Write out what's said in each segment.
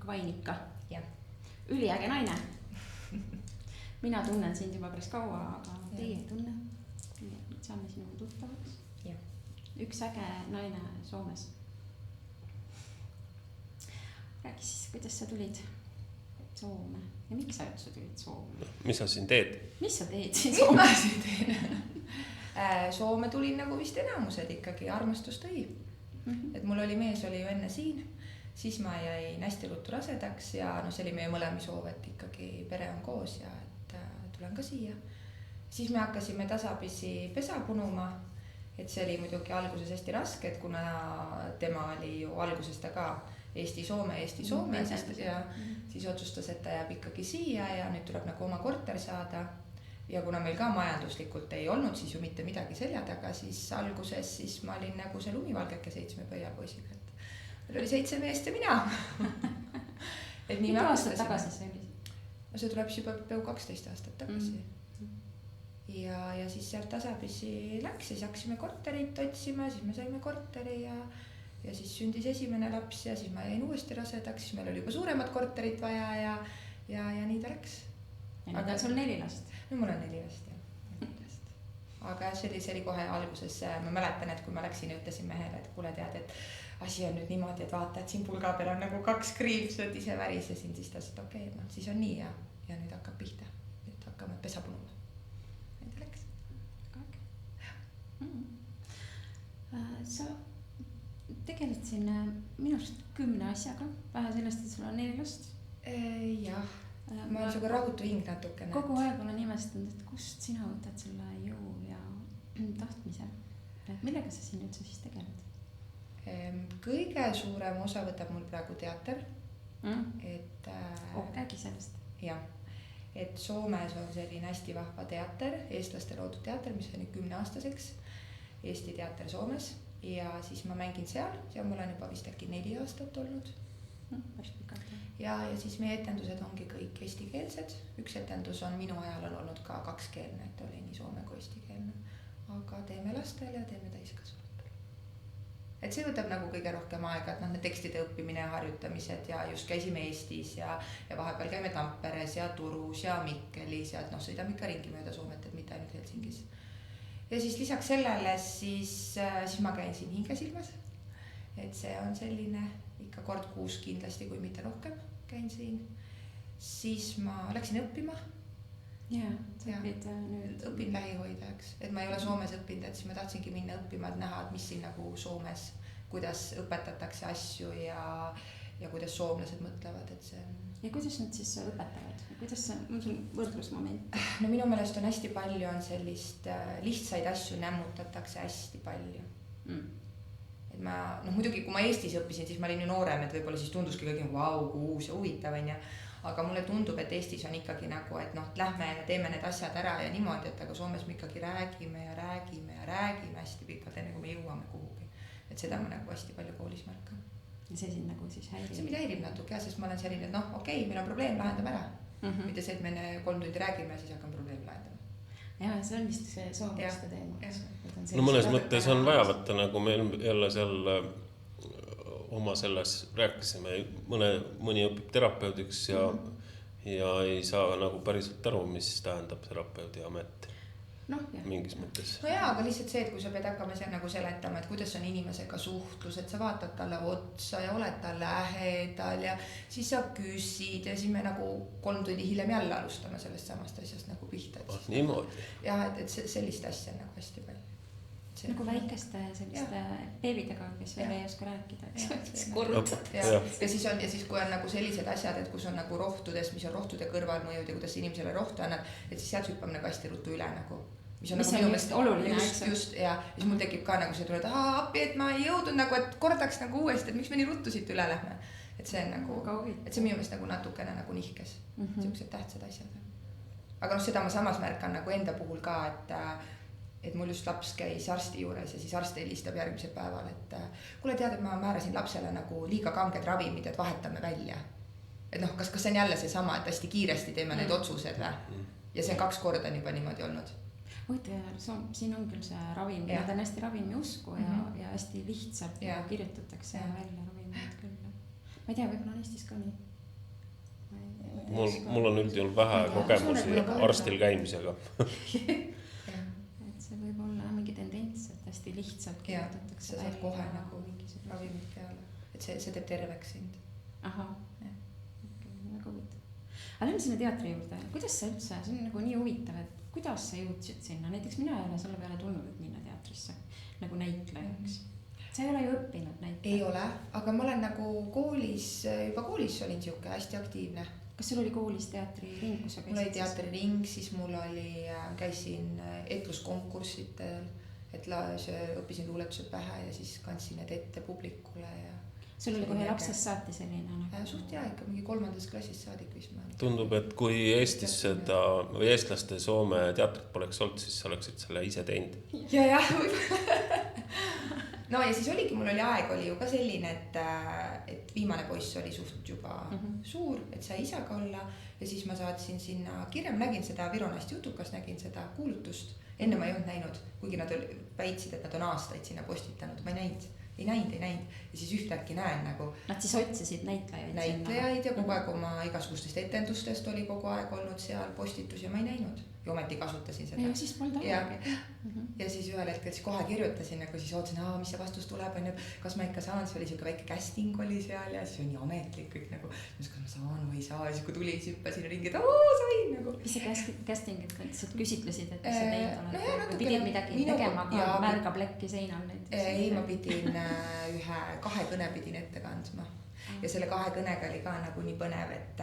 Vainikka. Jah. Üliäge naine. Mina tunnen sind juba päris kaua, aga teie ei tunne. Nüüd saame sinuga tuttavaks. Ja. Üks äge naine Soomes. Räägi siis, kuidas sa tulid Soome ja miks sa üldse tulid Soome? Mis sa siin teed? Mis sa teed siin Soomes? Soome tulin nagu vist enamused ikkagi, armastus tõi. Et mul oli mees, oli ju enne siin, siis ma jäin hästi ruttu rasedaks ja see oli meie mõlemi soov, et ikkagi pere on koos ja et tulen ka siia. Siis me hakkasime tasapisi pesa punuma, et see oli muidugi alguses hästi raske, et kuna tema oli ju alguses ta ka Eesti-Soome, ja siis otsustas, et ta jääb ikkagi siia ja nüüd tuleb nagu oma korter saada. Ja kuna meil ka majanduslikult ei olnud siis ju mitte midagi selja taga, siis alguses siis ma olin nagu see lumivalgeke 7 pöiapoisiga. Meil oli 7 meest ja mina. Et nii mitu aastat tagasi see oli? See tuleb juba peaaegu 12 aastat tagasi. Ja siis sealt tasapisi läks ja siis hakkasime korterit otsima, siis me saime korteri ja siis sündis esimene laps ja siis ma jäin uuesti rasedaks, siis meil oli juba suuremat korterit vaja ja nii ta läks. Ja nüüd on sul 4 last? No mul on 4 last, jah. Aga see oli kohe alguses, ma mäletan, et kui ma läksin ja ütlesin mehele, et kuule tead, et asi on nüüd niimoodi, et vaata, et siin pulga peal on nagu 2 kriipsud, ise värisesin, siis ta ütles, et okei, no siis on nii ja nüüd hakkab pihta. Nüüd hakkame pesa punuma. Nüüd läks. Sa tegeled siin minust 10 asjaga, vähe sellest, et sul on 4 last. Jah. Ma olen sinuga rahutu hing natukene. Kogu aeg olen imestanud, et kust sina võtad selle jõu ja tahtmise. Millega sa siin üldse siis tegeled? Kõige suurem osa võtab mul praegu teater. Räägi sellest. Jah, et Soomes on selline hästi vahva teater, eestlaste loodud teater, mis on nüüd 10-aastaseks. Eesti teater Soomes ja siis ma mängin seal ja mul on juba vist äkki 4 aastat olnud. Ja siis meie etendused ongi kõik eestikeelsed. Üks etendus on minu ajal on olnud ka 2-keelne, et oli nii soome kui eestikeelne. Aga teeme lastele ja teeme täiskasvanutele. Et see võtab nagu kõige rohkem aega, et need tekstide õppimine ja harjutamised ja just käisime Eestis ja vahepeal käime Tamperes ja Turus ja Mikkelis ja sõidame ikka ringi mööda Soomet, et mitte ainult Helsingis. Ja siis lisaks sellele siis ma käin siin Hingesilmas. Et see on selline ikka kord kuus kindlasti, kui mitte rohkem käin siin. Siis ma läksin õppima. Õpin lähihoidajaks. Et ma ei ole Soomes õppinud, et siis ma tahtsingi minna õppima, et näha, et mis siin nagu Soomes, kuidas õpetatakse asju ja kuidas soomlased mõtlevad, et see on... Ja kuidas nad siis õpetavad? Kuidas see võrdlusmoment? No minu meelest on hästi palju on sellist lihtsaid asju nämmutatakse hästi palju. Et ma, muidugi kui ma Eestis õppisin, siis ma olin ju noorem, et võib-olla siis tunduski kõik vau, kui uus ja huvitav on ja aga mulle tundub, et Eestis on ikkagi nagu, et lähme ja teeme need asjad ära ja niimoodi, et aga Soomes me ikkagi räägime hästi pikalt, enne kui me jõuame kuhugi. Et seda ma nagu hästi palju koolis märkan. Ja see siin nagu siis häirib? See mind häirib natuke, sest ma olen selline, et okei, meil on probleem, lahendame ära. Mitte see, et me 3 tundi räägime ja siis hakkame probleemi lahendama. Ja see on vist see soomlaste teema. No mõnes mõttes on vaja võtta, nagu meil jälle seal oma selles rääkisime, mõni õpib terapeudiks ja ei saa nagu päriselt aru, mis tähendab terapeudi amet. Mingis mõttes. No jaa, aga lihtsalt see, et kui sa pead hakkama nagu seletama, et kuidas on inimesega suhtlus, et sa vaatad talle otsa ja oled talle lähedal ja siis sa küsid ja siis me nagu 3 tundi hiljem jälle alustame sellest samast asjast nagu pihta. Niimoodi. Jah, et sellist asja nagu hästi palju. Nagu väikeste selliste beebidega, kes veel ei oska rääkida, eks korrutad. Ja siis kui on nagu sellised asjad, et kus on nagu rohtudes, mis on rohtude kõrvalmõjud ja kuidas inimesele rohtu annab, et siis sealt hüppame nagu hästi ruttu üle nagu. Mis on just oluline, eks? Just, ja siis mul tekib ka nagu see tuleb, et appi, et ma ei jõudnud nagu, et kordaks nagu uuesti, et miks me nii ruttu siit üle lähme. Et see on nagu, et see minu meelest nagu natukene nagu nihkes, siuksed tähtsad asjad. Aga seda ma samas märkan nagu enda puhul ka, et mul just laps käis arsti juures ja siis arst helistab järgmisel päeval, et kuule tead, et ma määrasin lapsele nagu liiga kanged ravimid, et vahetame välja. Et kas see on jälle see sama, et hästi kiiresti teeme need otsused või? Ja see on 2 korda on juba niimoodi olnud. Siin on küll see ravim, nad on hästi ravimi usku ja hästi lihtsalt kirjutatakse välja ravimid küll. Ma ei tea, võib-olla on Eestis ka nii. mul on üldjuhul vähe kogemusi arstil käimisega. Et see võib olla mingi tendents, et hästi lihtsalt kirjutatakse. See saab kohe nagu ravimid peale, et see teeb terveks sind. Ahah, väga huvitav. Aga lähme sinna teatri juurde, kuidas sa üldse, see on nagu nii huvitav, et kuidas sa jõudsid sinna, näiteks mina ei ole selle peale tulnud, et minna teatrisse nagu näitlejaks. Sa ei ole ju õppinud näitleja? Ei ole, aga ma olen nagu juba koolis olin siuke hästi aktiivne. Kas sul oli koolis teatriring, kus sa käisid? Mul oli teatriring, siis mul käisin etluskonkursitel, et õppisin luuletused pähe ja siis kandsin need ette publikule ja sul oli kohe lapsest saati selline? Suht jah, ikka mingi 3. klassist saadik vist ma. Tundub, et kui Eestis seda või eestlaste Soome teatrit poleks olnud, siis sa oleksid selle ise teinud. Ja. No ja siis oligi, mul oli aeg oli ju ka selline, et viimane poiss oli suht juba suur, et sai isaga olla ja siis ma saatsin sinna kirja, ma nägin seda Viru Naist jutukas, nägin seda kuulutust, enne ma ei olnud näinud, kuigi nad väitsid, et nad on aastaid sinna postitanud, ma ei näinud ja siis ühtäkki näen nagu nad siis otsisid näitlejaid ja kogu aeg oma igasugustest etendustest oli kogu aeg olnud seal postitus ja ma ei näinud ja ometi kasutasin seda ja siis polnud aega ja siis ühel hetkel siis kohe kirjutasin nagu siis ootasin, mis see vastus tuleb on ju, kas ma ikka saan, siis oli siuke väike casting oli seal ja siis oli nii ametlik kõik nagu kas ma saan või ei saa ja siis kui tuli siis hüppasin ringi, et sain nagu mis see casting, et lihtsalt küsitlesid, et mis sa teinud oled või pidid midagi tegema ka märga plekki seinal näiteks? Ei, ma pidin 2 kõne pidin ette kandma ja selle 2 kõnega oli ka nagu nii põnev, et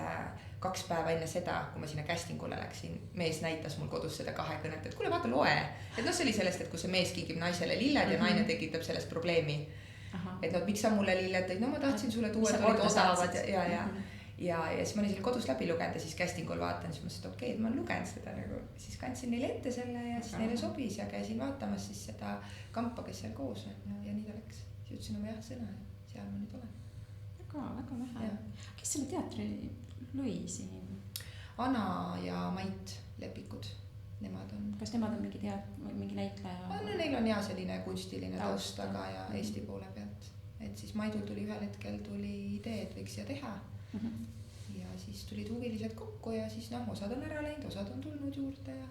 2 päeva enne seda, kui ma sinna castingule läksin, mees näitas mul kodus seda 2 kõnet, et kuule vaata loe, et see oli sellest, et kui see mees kingib naisele lilled ja naine tekitab sellest probleemi, et miks sa mulle lilled tõid, no ma tahtsin sulle tuua, et olid odavad ja siis ma olin selle kodus läbi lugenud ja siis castingul vaatan, siis ma mõtlesin, et okei, et ma lugen seda nagu, siis kandsin neile ette selle ja siis neile sobis ja käisin vaatamas siis seda kampa, kes seal koos on ja nii ta läks. Siis ütlesin oma sõna ja seal ma nüüd olen. Väga vähe. Kes selle teatri lõi siin? Anna ja Mait Lepikud, nemad on. Kas nemad on mingi näitleja? No neil on hea selline kunstiline taust taga ja Eesti poole pealt. Et siis Maidul tuli ühel hetkel idee, et võiks siia teha. Ja siis tulid huvilised kokku ja siis osad on ära läinud, osad on tulnud juurde ja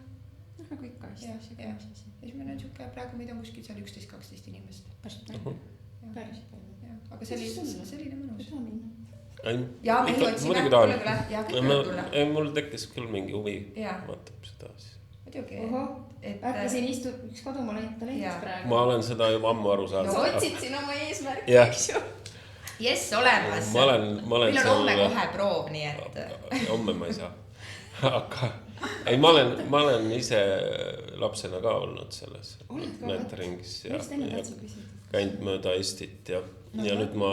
nagu ikka hästi. Ja siis meil on siuke, praegu meid on kuskil seal 11-12 inimest. Päris palju. Aga selline mõnus. Ja meil otsime, tulla. Mul tekkis küll mingi huvi, vaatab seda siis. Muidugi. Äkki siin istub üks kodumaa talent praegu. Ma olen seda juba ammu aru saanud. Sa otsid siin oma eesmärki, eks ju. Jess, olemas. Meil on homme kohe proov, nii et. Homme ma ei saa. Aga ei, ma olen ise lapsena ka olnud selles näiteringis ja käinud mööda Eestit ja nüüd ma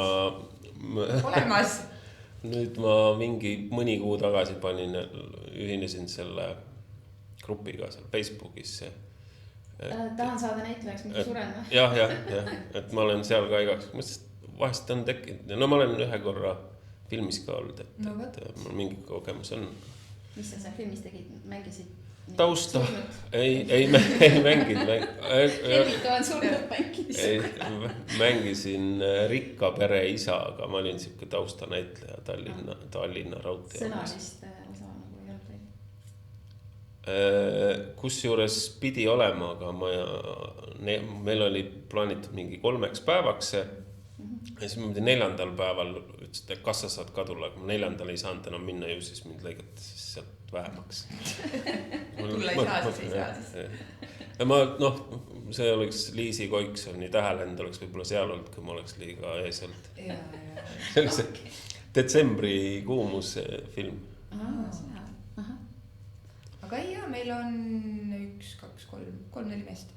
olemas. Nüüd ma mõni kuu tagasi ühinesin selle grupiga seal Facebookis. Tahan saada näitlejaks, mitte suren või? Jah, et ma olen seal ka igaks, vahest on tekkinud. No ma olen ühe korra filmis ka olnud, et mul mingi kogemus on. Mis sa seal filmis tegid? Mängisid? Tausta. Ei mänginud. Helvita on surnud mängis. Mängisin rikka pere isa, aga ma olin siuke taustanäitleja Tallinna raudtee. Sõnalist osa nagu ei olnud teil? Kus juures pidi olema, aga meil oli plaanitud mingi 3 päevaks ja siis ma pidin 4. päeval ütlesin, et kas sa saad kadule, aga 4. ei saanud enam minna ju siis mind lõigati siis sealt vähemaks. Tulla ei saa, siis ei saa siis. Ja see oleks Liisi Koiksoni Tähelend oleks võib-olla seal olnud, kui ma oleks liiga ees olnud. See oli see detsembri kuumus film. Aga ei, meil on 1, 2, 3, 4 meest.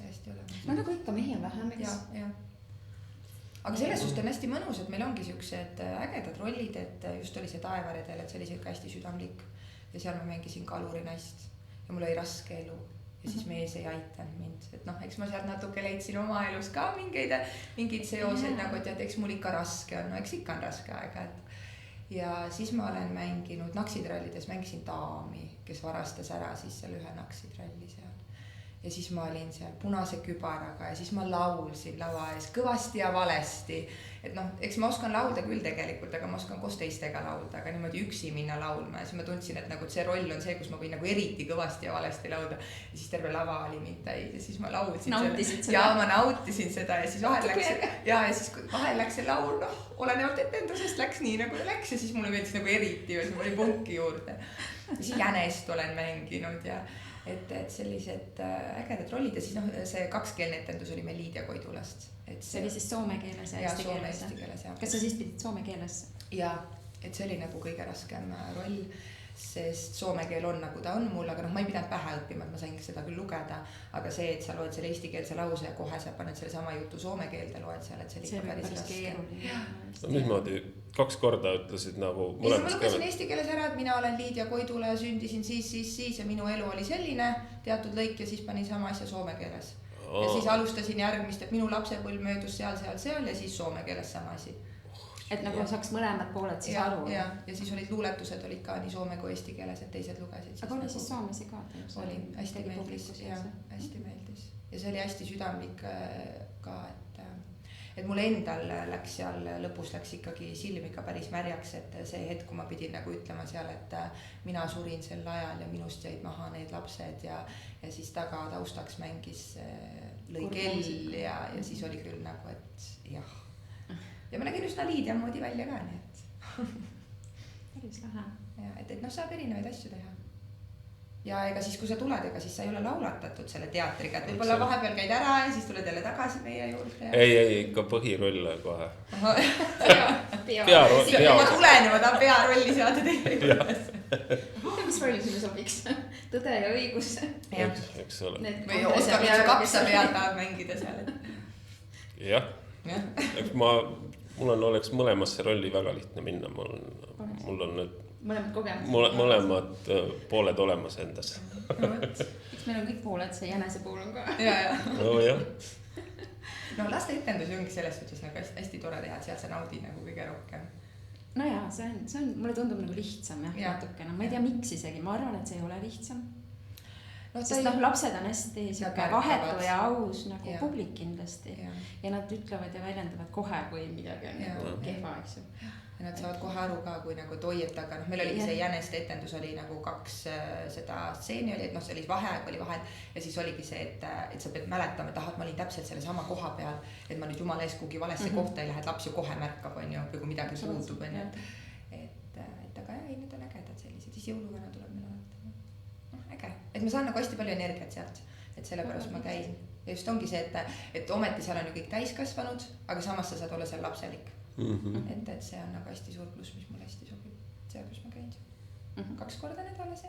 Hästi olemas. No nagu ikka mehi on vähem, eks? Ja. Aga selles suhtes on hästi mõnus, et meil ongi siuksed ägedad rollid, et just oli see Taevaredel, et see oli siuke hästi südamlik ja seal ma mängisin kalurinaist ja mul oli raske elu ja siis mees ei aitanud mind, et eks ma sealt natuke leidsin oma elus ka mingeid seoseid nagu, et eks mul ikka raske on, eks ikka on raske aega, ja siis ma olen mänginud naksitrallides, mängisin daami, kes varastas ära siis selle ühe naksitralli seal ja siis ma olin seal punase kübaraga ja siis ma laulsin lava ees kõvasti ja valesti. Et noh, eks ma oskan laulda küll tegelikult, aga ma oskan koos teistega laulda, aga niimoodi üksi minna laulma ja siis ma tundsin, et nagu see roll on see, kus ma võin nagu eriti kõvasti ja valesti laulda. Ja siis terve lava oli mind täis ja siis ma laulsin seda. Ja ma nautisin seda ja siis vahel läks see laul, noh, olenevalt etendusest läks nii nagu ta läks ja siis mulle meeldis nagu eriti ja siis ma olin punki juurde. Ja siis Jänest olen mänginud ja et sellised ägedad rollid ja siis noh, see kakskeelne etendus oli meil Liidia Koidulast. See oli siis soome keeles ja eesti keeles. Kas sa siis pidid soome keeles? Jaa, et see oli nagu kõige raskem roll, sest soome keel on nagu ta on mul, aga noh, ma ei pidanud pähe õppima, et ma sain seda küll lugeda, aga see, et sa loed selle eestikeelse lause ja kohe sa paned selle sama jutu soome keelde loed seal, et see oli ikka päris raske. Mismoodi 2 korda ütlesid nagu mõlemas keeles? Ma lugesin eesti keeles ära, et mina olen Liidia Koidula ja sündisin siis ja minu elu oli selline teatud lõik ja siis panin sama asja soome keeles. Ja siis alustasin järgmist, et minu lapsepõlv möödus seal ja siis soome keeles sama asi. Et nagu saaks mõlemad pooled siis aru. Ja siis olid luuletused olid ka nii soome kui eesti keeles, et teised lugesid. Aga oli siis soomesi ka? Oli, hästi meeldis. Ja see oli hästi südamlik ka, et mul endal läks seal, lõpus läks ikkagi silm ikka päris märjaks, et see hetk, kui ma pidin nagu ütlema seal, et mina surin sel ajal ja minust jäid maha need lapsed ja siis taga taustaks mängis lõi kell ja siis oli küll nagu, et jah. Ja ma nägin üsna Liidia moodi välja ka, nii et päris lahe. Ja, et noh, saab erinevaid asju teha. Ja ega siis, kui sa tuled, ega siis sa ei ole laulatatud selle teatriga, et võib-olla vahepeal käid ära ja siis tuled jälle tagasi meie juurde. Ei, ikka põhiroll kohe. Ma tulen ja ma tahan pearolli saada teie juures. Mis rolli sulle sobiks? Tõde ja õigus. Eks ole. Või Oskar Vitsu kapsa peal tahab mängida seal. Jah. Mul oleks mõlemasse rolli väga lihtne minna. Mul on nüüd mõlemad pooled olemas endas. Eks meil on kõik pooled, see jänese pool on ka. Jah. No laste etendusi ongi selles suhtes nagu hästi tore teha, et sealt sa naudid nagu kõige rohkem. No jaa, see on, mulle tundub nagu lihtsam natukene. Ma ei tea, miks isegi, ma arvan, et see ei ole lihtsam. Sest lapsed on hästi vahetu ja aus nagu publik kindlasti. Ja nad ütlevad ja väljendavad kohe, kui midagi on nagu kehva, eks ju. Ja nad saavad kohe aru ka, kui nagu toiet, aga meil oli see Jäneste etendus oli nagu 2 seda stseeni oli, et see oli vaheaeg oli vahel ja siis oligi see, et sa pead mäletama, et ma olin täpselt selle sama koha peal, et ma nüüd jumala ees kuhugi valesse kohta ei lähe, et laps ju kohe märkab, on ju, või kui midagi puutub, on ju. Et aga ei, need on ägedad sellised, siis jõuluvana tuleb meil alati. Äge, et ma saan nagu hästi palju energiat sealt, et sellepärast ma käin. Ja just ongi see, et ometi seal on ju kõik täiskasvanud, aga samas sa saad olla seal lapselik. Et see on nagu hästi suur pluss, mis mulle hästi sobib. See, kus ma käin 2 korda nädalas.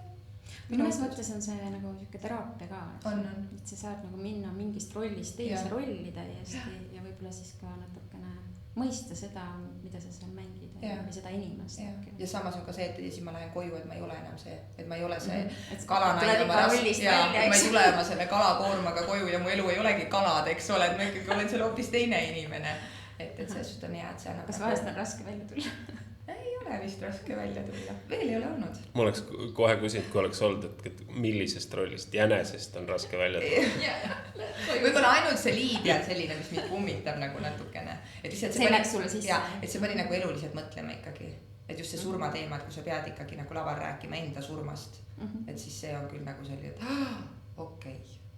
Mõnes mõttes on see nagu siuke teraapia ka. Et sa saad nagu minna mingist rollist teise rolli täiesti ja võib-olla siis ka natukene mõista seda, mida sa seal mängid või seda inimest. Ja samas on ka see, et siis ma lähen koju, et ma ei ole enam see, et ma ei ole see kalanaine. Ma ei tule oma selle kalakoormaga koju ja mu elu ei olegi kalad, eks ole, et ma ikkagi olen seal hoopis teine inimene. Et sellest on hea, et see annab. Kas vahest on raske välja tulla? Ei ole vist raske välja tulla. Veel ei ole olnud. Ma oleks kohe küsinud, kui oleks olnud, et millisest rollist, Jänesest on raske välja tulla. Võib-olla ainult see Liidia on selline, mis mind kummitab nagu natukene. See läks sulle sisse. Et see pani nagu eluliselt mõtlema ikkagi. Et just see surmateema, et kui sa pead ikkagi nagu laval rääkima enda surmast. Et siis see on küll nagu selline, et okei.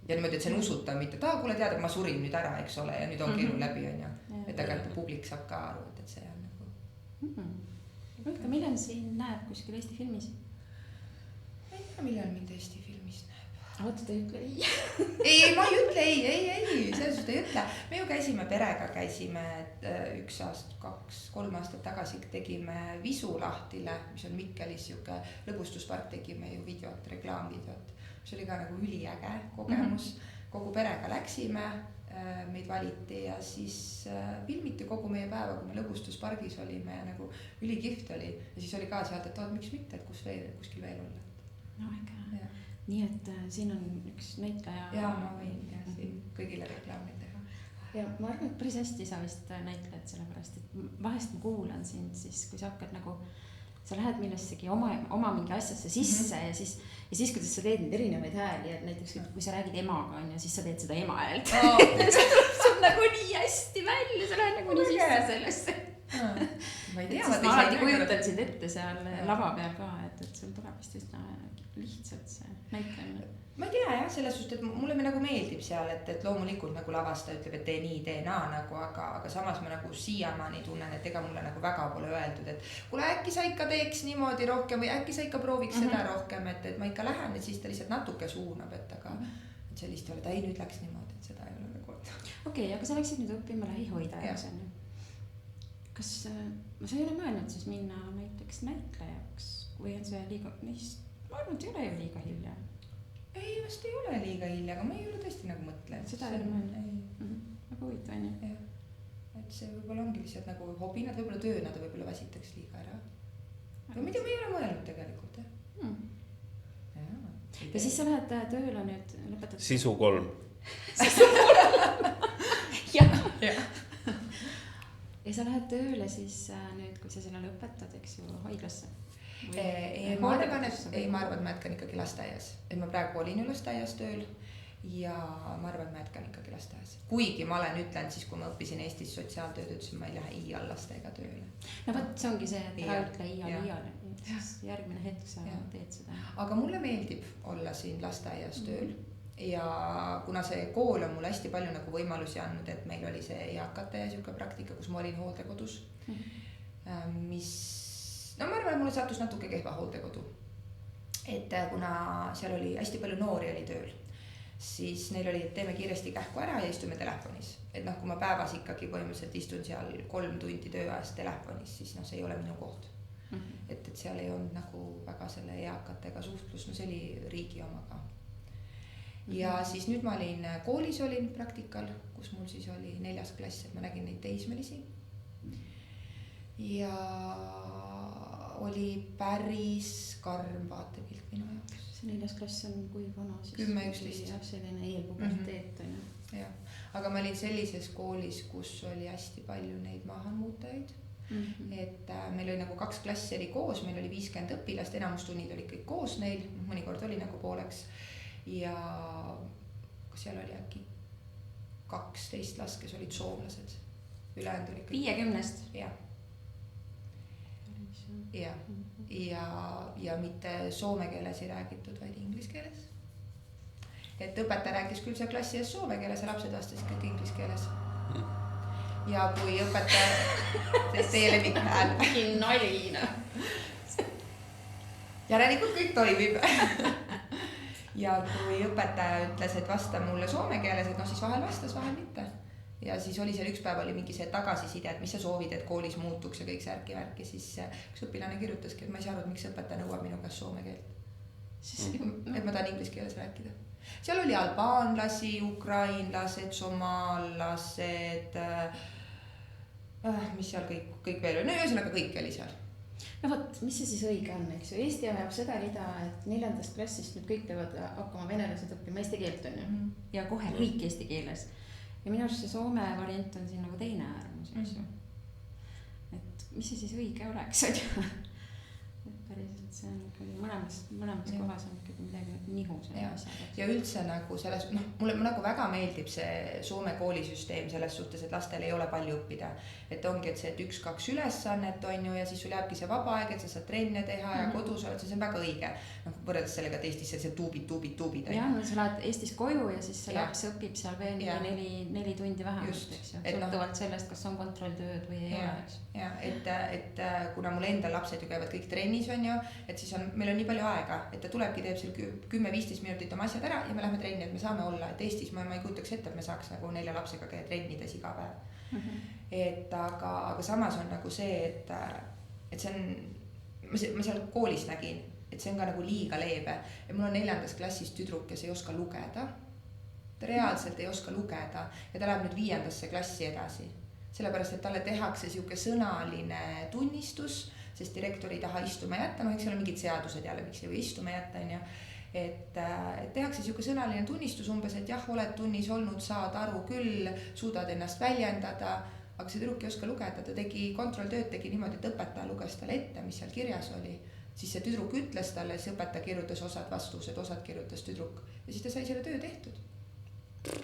Ja niimoodi, et see on usutav, mitte, et kuule teada, ma surin nüüd ära, eks ole, ja nüüd ongi elu läbi, on ju. Et aga publik saab ka aru, et see on nagu... Võlka, millal siin näeb kuskil Eesti filmis? Ei tea, millal mind Eesti filmis näeb. Oota, ta ei ütle ei. Ei, ma ei ütle ei, selles ta ei ütle. Me ju käisime perega, 1 aasta, 2-3 aastat tagasi tegime Visulahtile, mis on Mikkelis siuke lõbustuspark, tegime ju videot, reklaamvideot. See oli ka nagu üliäge kogemus. Kogu perega läksime, meid valiti ja siis filmiti kogu meie päeva, kui me lõbustuspargis olime ja nagu ülikihvt oli. Ja siis oli ka sealt, et mis mitte, et kuskil veel olla. No äge. Nii, et siin on üks näitleja. Ja ma võin siin kõigile reklaamid teha. Ja ma arvan, et päris hästi sa vist näitled sellepärast, et vahest ma kuulan sind siis, kui sa hakkad nagu sa lähed millessegi oma mingi asjasse sisse ja siis, kuidas sa teed neid erinevaid hääli, et näiteks kui sa räägid emaga on ja siis sa teed seda ema häält. See on nagu nii hästi välja, sa lähed nagu nii sisse sellesse. Ma ei tea, ma alati kujutan sind ette seal lava peal ka, et sul tuleb vist üsna lihtsalt see näitlemine. Ma ei tea jah, selles suhtes, et mulle nagu meeldib seal, et loomulikult nagu lavastaja ütleb, et tee nii, tee naa nagu, aga samas ma nagu siiamaani tunnen, et ega mulle nagu väga pole öeldud, et kuule äkki sa ikka teeks niimoodi rohkem või äkki sa ikka prooviks seda rohkem, et ma ikka lähen ja siis ta lihtsalt natuke suunab, et aga et sellist ei ole, ta ei nüüd läks niimoodi, et seda ei ole nagu. Okei, aga sa läksid nüüd õppima lähihoidajaks on ju. Kas sa ei ole mõelnud siis minna näiteks näitlejaks või on see liiga, ma arvan, et ei ole ju liiga hilja. Ei, vast ei ole liiga hilja, aga ma ei ole tõesti nagu mõtlenud. Seda ei ole mõelnud. Väga huvitav on ju. Et see võib-olla ongi lihtsalt nagu hobi, nad võib-olla töö, nad võib-olla väsitaks liiga ära. Või mida ma ei ole mõelnud tegelikult, jah. Ja siis sa lähed tööle nüüd, lõpetad. Sisu 3. Jah. Ja sa lähed tööle siis nüüd, kui sa selle lõpetad, eks ju, haiglasse. Ma arvan, et ma jätkan ikkagi lasteaias. Et ma praegu olin ju lasteaias tööl ja ma arvan, et ma jätkan ikkagi lasteaias. Kuigi ma olen ütlenud siis, kui ma õppisin Eestis sotsiaaltööd, ütlesin, ma ei lähe iial lastega tööle. No võt, see ongi see, et ära ütle iial. Siis järgmine hetk sa teed seda. Aga mulle meeldib olla siin lasteaias tööl. Ja kuna see kool on mulle hästi palju nagu võimalusi andnud, et meil oli see eakate ja siuke praktika, kus ma olin hooldekodus, mis no ma arvan, et mulle sattus natuke kehva hooldekodu. Et kuna seal oli hästi palju noori oli tööl, siis neil oli, et teeme kiiresti kähku ära ja istume telefonis. Et noh, kui ma päevas ikkagi põhimõtteliselt istun seal 3 tundi tööajast telefonis, siis noh, see ei ole minu koht. Et seal ei olnud nagu väga selle eakatega suhtlus, no see oli riigi omaga. Ja siis nüüd ma olin koolis olin praktikal, kus mul siis oli 4. klass, et ma nägin neid teismelisi. Ja oli päris karm vaatepilt minu jaoks. See 4. klass on kui vana siis? 10-11. Selline eelpuberteet on ju. Ja, aga ma olin sellises koolis, kus oli hästi palju neid maahanmuutajaid. Et meil oli nagu 2 klassi oli koos, meil oli 50 õpilast, enamustunnid oli kõik koos neil, mõnikord oli nagu pooleks. Ja seal oli äkki 12 last, kes olid soomlased. Ülejäänud oli kõik. 50-st? Ja mitte soome keeles ei räägitud, vaid inglise keeles. Et õpetaja rääkis küll seal klassi ees soome keeles ja lapsed vastasid kõik inglise keeles. Ja kui õpetaja teie levik hääl. Nalina. Järelikult kõik toimib. Ja kui õpetaja ütles, et vasta mulle soome keeles, et noh siis vahel vastas, vahel mitte. Ja siis oli seal üks päev oli mingi see tagasiside, et mis sa soovid, et koolis muutuks ja kõik see ärki-värki, siis üks õpilane kirjutaski, et ma ei saa aru, et miks õpetaja nõuab minu käest soome keelt. Et ma tahan inglise keeles rääkida. Seal oli albaanlasi, ukrainlased, somaallased, mis seal kõik veel oli, no ühesõnaga kõik oli seal. No võt, mis see siis õige on, eks ju? Eesti ajab seda rida, et 4. klassist nüüd kõik peavad hakkama venelased õppima eesti keelt on ju. Ja kohe kõik eesti keeles. Ja minu arust see Soome variant on siin nagu teine äärmus, eks ju. Et mis see siis õige oleks, on ju? Päriselt see on ikkagi mõlemas kohas on ikkagi midagi nihu selle asjad. Ja üldse nagu selles, noh, mulle nagu väga meeldib see Soome koolisüsteem selles suhtes, et lastel ei ole palju õppida. Et ongi, et see, et 1-2 ülesannet on ju ja siis sul jääbki see vaba aeg, et sa saad trenne teha ja kodus oled, see on väga õige. Noh, võrreldes sellega, et Eestis see tuubid. Jah, no sa lähed Eestis koju ja siis see laps õpib seal veel 4 tundi vähemalt, eks ju. Sõltuvalt sellest, kas on kontrolltööd või ei ole, eks. Ja, et kuna mul enda lapsed ju käivad kõik trennis on ju, et siis meil on nii palju aega, et ta tulebki, teeb seal 10-15 minutit oma asjad ära ja me lähme trenni, et me saame olla, et Eestis ma ei kujutaks ette, et me saaks nagu 4 lapsega käia trennides iga päev. Et aga samas on nagu see, et see on, ma seal koolis nägin, et see on ka nagu liiga leebe ja mul on 4. klassis tüdruk, kes ei oska lugeda. Ta reaalselt ei oska lugeda ja ta läheb nüüd 5. klassi edasi. Sellepärast, et talle tehakse siuke sõnaline tunnistus, sest direktor ei taha istuma jätta, noh, eks seal on mingid seadused jälle, miks ei või istuma jätta, on ju. Et tehakse siuke sõnaline tunnistus umbes, et jah, oled tunnis olnud, saad aru küll, suudad ennast väljendada, aga see tüdruk ei oska lugeda, ta tegi kontrolltööd, tegi niimoodi, et õpetaja luges talle ette, mis seal kirjas oli. Siis see tüdruk ütles talle, siis õpetaja kirjutas osad vastused, osad kirjutas tüdruk ja siis ta sai selle töö tehtud.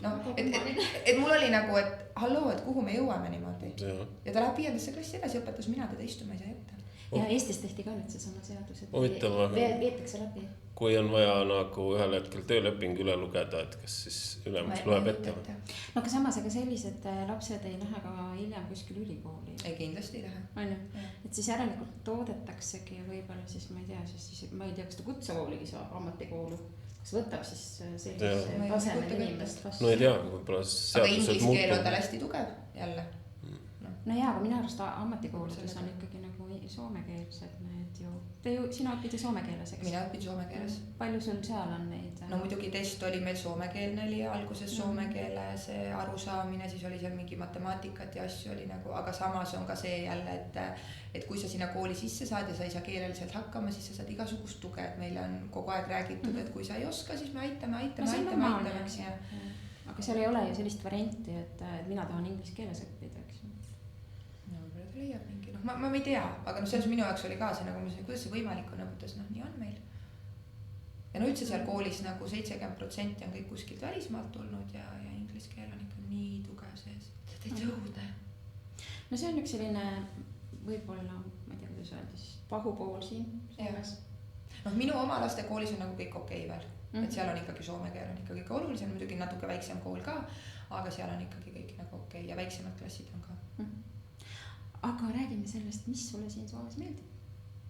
No, et mul oli nagu, et halloo, et kuhu me jõuame niimoodi. Ja ta läheb 5. klassi edasi õpetus, mina teda istuma ei saa jätta. Ja Eestis tehti ka nüüd see sama seadus, et veetakse läbi. Kui on vaja nagu ühel hetkel tööleping üle lugeda, et kas siis ülemus loeb ette. No aga samas, aga sellised lapsed ei lähe ka hiljem kuskil ülikooli. Ei, kindlasti ei lähe. Ainu. Et siis järelikult toodetaksegi ja võib-olla siis ma ei tea, ma ei tea, kas ta kutsekooligi saab ametikoolu. Kas võtab siis sellise tasemel inimest vastu? No ei tea, võib-olla seadused aga inglise keel on ta hästi tugev jälle. No jaa, aga minu arust ametikoolides on ikkagi nagu soomekeelsed need ju. Sina õpid ju soome keeles, eks? Mina õpid soome keeles. Palju sul seal on neid? No muidugi test oli meil soomekeelne oli alguses soome keele see arusaamine, siis oli seal mingi matemaatikat ja asju oli nagu, aga samas on ka see jälle, et kui sa sinna kooli sisse saad ja sa ei saa keeleliselt hakkama, siis sa saad igasugust tuge, et meile on kogu aeg räägitud, et kui sa ei oska, siis me aitame. Aga seal ei ole ju sellist varianti, et mina tahan inglise keeles õppida, eks? No võib-olla ta leiab mingi, ma ei tea, aga selles minu jaoks oli ka see nagu, kuidas see võimalik on õpetas, nii on meil. Ja no üldse seal koolis nagu 70% on kõik kuskilt välismaalt tulnud ja inglise keel on ikka nii tugev sees. Täitsa õudne. No see on üks selline võib-olla, ma ei tea, kuidas öelda siis, pahupool siin Soomes. No minu oma laste koolis on nagu kõik okei veel. Et seal on ikkagi soome keel on ikkagi olulisem, muidugi natuke väiksem kool ka, aga seal on ikkagi kõik nagu okei ja väiksemad klassid on ka. Aga räägime sellest, mis sulle siin Soomes meeldib.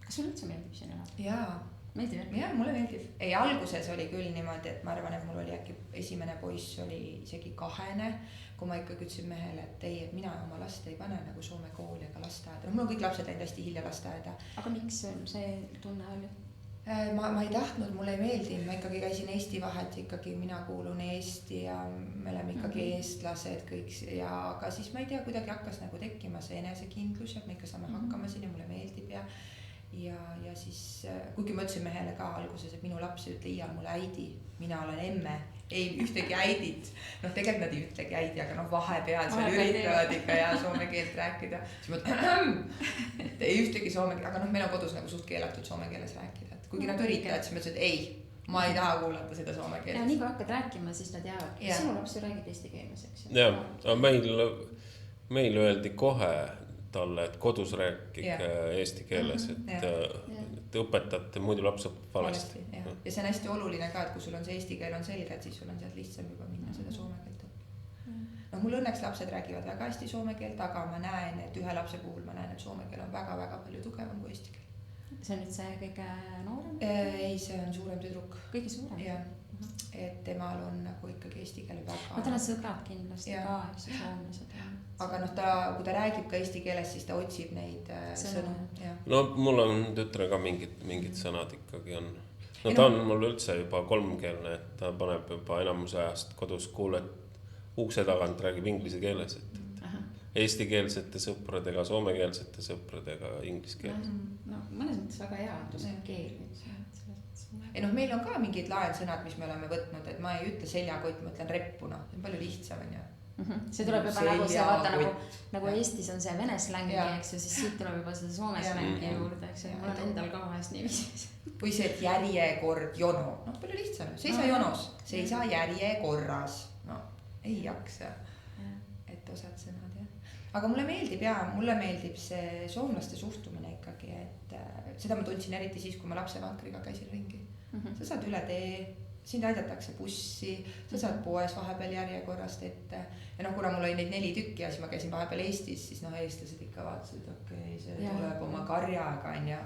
Kas sulle üldse meeldib siin elada? Jaa. Meeldib? Jaa, mulle meeldib. Ei, alguses oli küll niimoodi, et ma arvan, et mul oli äkki esimene poiss oli isegi 2, kui ma ikkagi ütlesin mehele, et ei, et mina oma last ei pane nagu soome kooli ega lasteaeda. No mul on kõik lapsed läinud hästi hilja lasteaeda. Aga miks see tunne oli? Ma ei tahtnud, mulle ei meeldinud, ma ikkagi käisin Eesti vahet, ikkagi mina kuulun Eesti ja me oleme ikkagi eestlased kõik ja aga siis ma ei tea, kuidagi hakkas nagu tekkima see enesekindlus, et me ikka saame hakkama siin ja mulle meeldib ja siis kuigi ma ütlesin mehele ka alguses, et minu laps ei ütle iial mulle äidi, mina olen emme, ei ühtegi äidit, tegelikult nad ei ütlegi äidi, aga vahepeal seal üritavad ikka ja soome keelt rääkida, siis ma et ei ühtegi soome keelt, aga meil on kodus nagu suht keelatud soome keeles rääkida. Kuigi nad üritavad, siis ma ütlesin, et ei, ma ei taha kuulata seda soome keelt. Ja nii kui hakkad rääkima, siis nad jäävad. Sinu laps räägib eesti keeles, eks? Jah, meil öeldi kohe talle, et kodus rääkige eesti keeles, et õpetate, muidu laps õpib valesti. Ja see on hästi oluline ka, et kui sul on see eesti keel on selge, et siis sul on sealt lihtsam juba minna seda soome keelt õppima. No mul õnneks lapsed räägivad väga hästi soome keelt, aga ma näen, et ühe lapse puhul ma näen, et soome keel on väga-väga palju tugevam kui eesti keel. See on nüüd see kõige noorem? Ei, see on suurem tüdruk. Kõige suurem? Jah, et temal on nagu ikkagi eesti keele väga... No tal on sõbrad kindlasti ka, eks see soomlased. Aga kui ta räägib ka eesti keeles, siis ta otsib neid sõnu. No mul on tütre ka mingid sõnad ikkagi on. No ta on mul üldse juba 3-keelne, et ta paneb juba enamuse ajast kodus kuuled ukse tagant räägib inglise keeles, et eestikeelsete sõpradega, soomekeelsete sõpradega, inglise keeles. No mõnes mõttes väga hea, et oskab keeli. Ei meil on ka mingid laensõnad, mis me oleme võtnud, et ma ei ütle seljakott, ma ütlen reppu, see on palju lihtsam. See tuleb juba nagu see, vaata nagu Eestis on see vene slängi, eks ju, siis siit tuleb juba seda soome slängi juurde, eks ju, mul on endal ka vahest niiviisi. Või see, et järjekord, jono, palju lihtsam, seisa jonos, seisa järjekorras, ei jaksa, et osad sõnad. Aga mulle meeldib see soomlaste suhtumine ikkagi, et seda ma tundsin eriti siis, kui ma lapsevankriga käisin ringi. Sa saad üle tee, sind aidatakse bussi, sa saad poes vahepeal järjekorrast ette. Ja kuna mul oli neid 4 tükki ja siis ma käisin vahepeal Eestis, siis eestlased ikka vaatasid, okei, see tuleb oma karjaga ja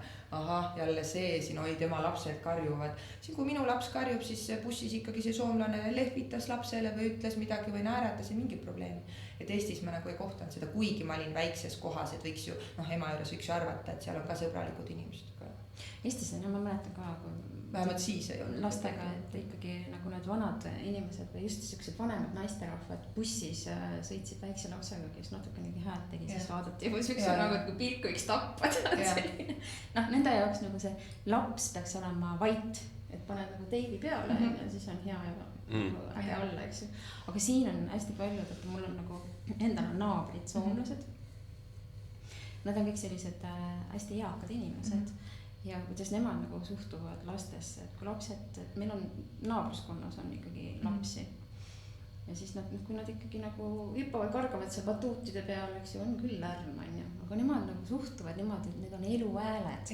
jälle see siin, tema lapsed karjuvad. Siin kui minu laps karjub, siis bussis ikkagi see soomlane lehvitas lapsele või ütles midagi või naeratas ja mingit probleemi. Et Eestis ma nagu ei kohtanud seda, kuigi ma olin väikses kohas, et võiks ju, ema juures võiks ju arvata, et seal on ka sõbralikud inimesed. Eestis on, ma mäletan ka, vähemalt siis ei olnud lastega, et ikkagi nagu need vanad inimesed või just sellised vanemad naisterahvad bussis sõitsid väikse lapsega, kes natuke mingi häält tegi, siis vaadati juba sellised nagu, et kui pilku võiks tappa. Nende jaoks nagu see laps peaks olema vait et paned nagu teibi peale ja siis on hea ja äge olla, eks ju. aga siin on hästi paljud, et mul on nagu endal on naabrid soomlased. Nad on kõik sellised hästi eakad inimesed ja kuidas nemad nagu suhtuvad lastesse, et kui lapsed, et meil on naabruskonnas on ikkagi lapsi. Ja siis nad, kui nad ikkagi nagu hüppavad, kargavad seal batuutide peal, eks ju, on küll lärm, on ju. Aga nemad nagu suhtuvad niimoodi, et need on eluääled.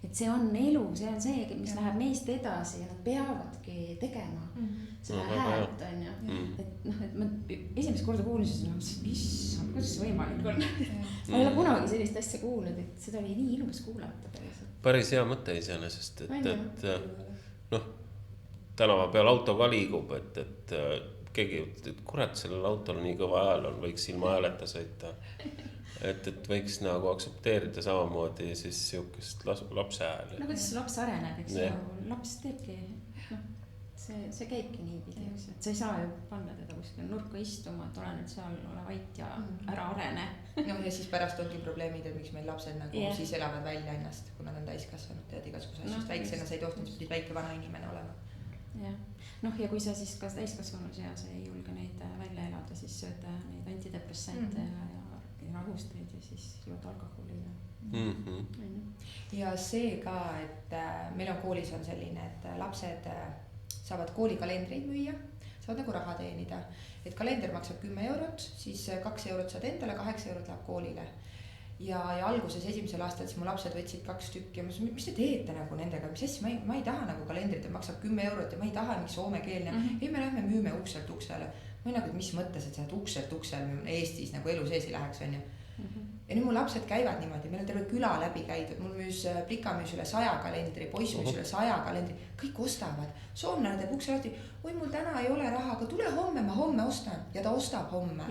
Et see on elu, see on see, mis läheb meist edasi ja nad peavadki tegema seda häält, on ju. Et noh, et ma esimest korda kuulsin, issand, kuidas see võimalik on. Ma ei ole kunagi sellist asja kuulnud, et seda oli nii ilus kuulata. Päris hea mõte iseenesest, et noh, tänava peal auto ka liigub, et keegi, et kurat, sellel autol nii kõva hääl on, võiks ilma hääleta sõita. Et võiks nagu aksepteerida samamoodi siis siukest lapse hääli. No kuidas laps areneb, eks ju, laps teebki, noh, see käibki niipidi, eks ju, et sa ei saa ju panna teda kuskil nurka istuma, et ole nüüd seal, ole vait ja ära arene. No ja siis pärast ongi probleemid, et miks meil lapsed nagu siis elavad välja ennast, kui nad on täiskasvanud, tead igasuguse asjast väiksena, sa ei tohtinud, sa pidid väike vana inimene olema. Jah, noh ja kui sa siis ka täiskasvanus ja sa ei julge neid välja elada, siis sööda neid antidepressante ja rahusteid ja siis jood alkoholi ja see ka, et meil on koolis on selline, et lapsed saavad koolikalendreid müüa, saavad nagu raha teenida, et kalender maksab 10 €, siis 2 € saad endale, 8 € läheb koolile ja alguses esimesel aastal siis mu lapsed võtsid 2 tükki ja ma ütlesin, mis te teete nagu nendega, mis asja, ma ei taha nagu kalendrit, et maksab 10 € ja ma ei taha mingi soomekeelne, ei me lähme müüme ukselt uksele. Ma ei nagu, et mis mõttes, et sa ukselt uksel Eestis nagu elu sees ei läheks, on ju. Ja nüüd mu lapsed käivad niimoodi, meil on terve küla läbi käidud, mul Plika müüs üle 100 kalendri, poiss müüs üle 100 kalendri, kõik ostavad. Soomlane teeb ukse lahti, oi mul täna ei ole raha, aga tule homme, ma homme ostan ja ta ostab homme.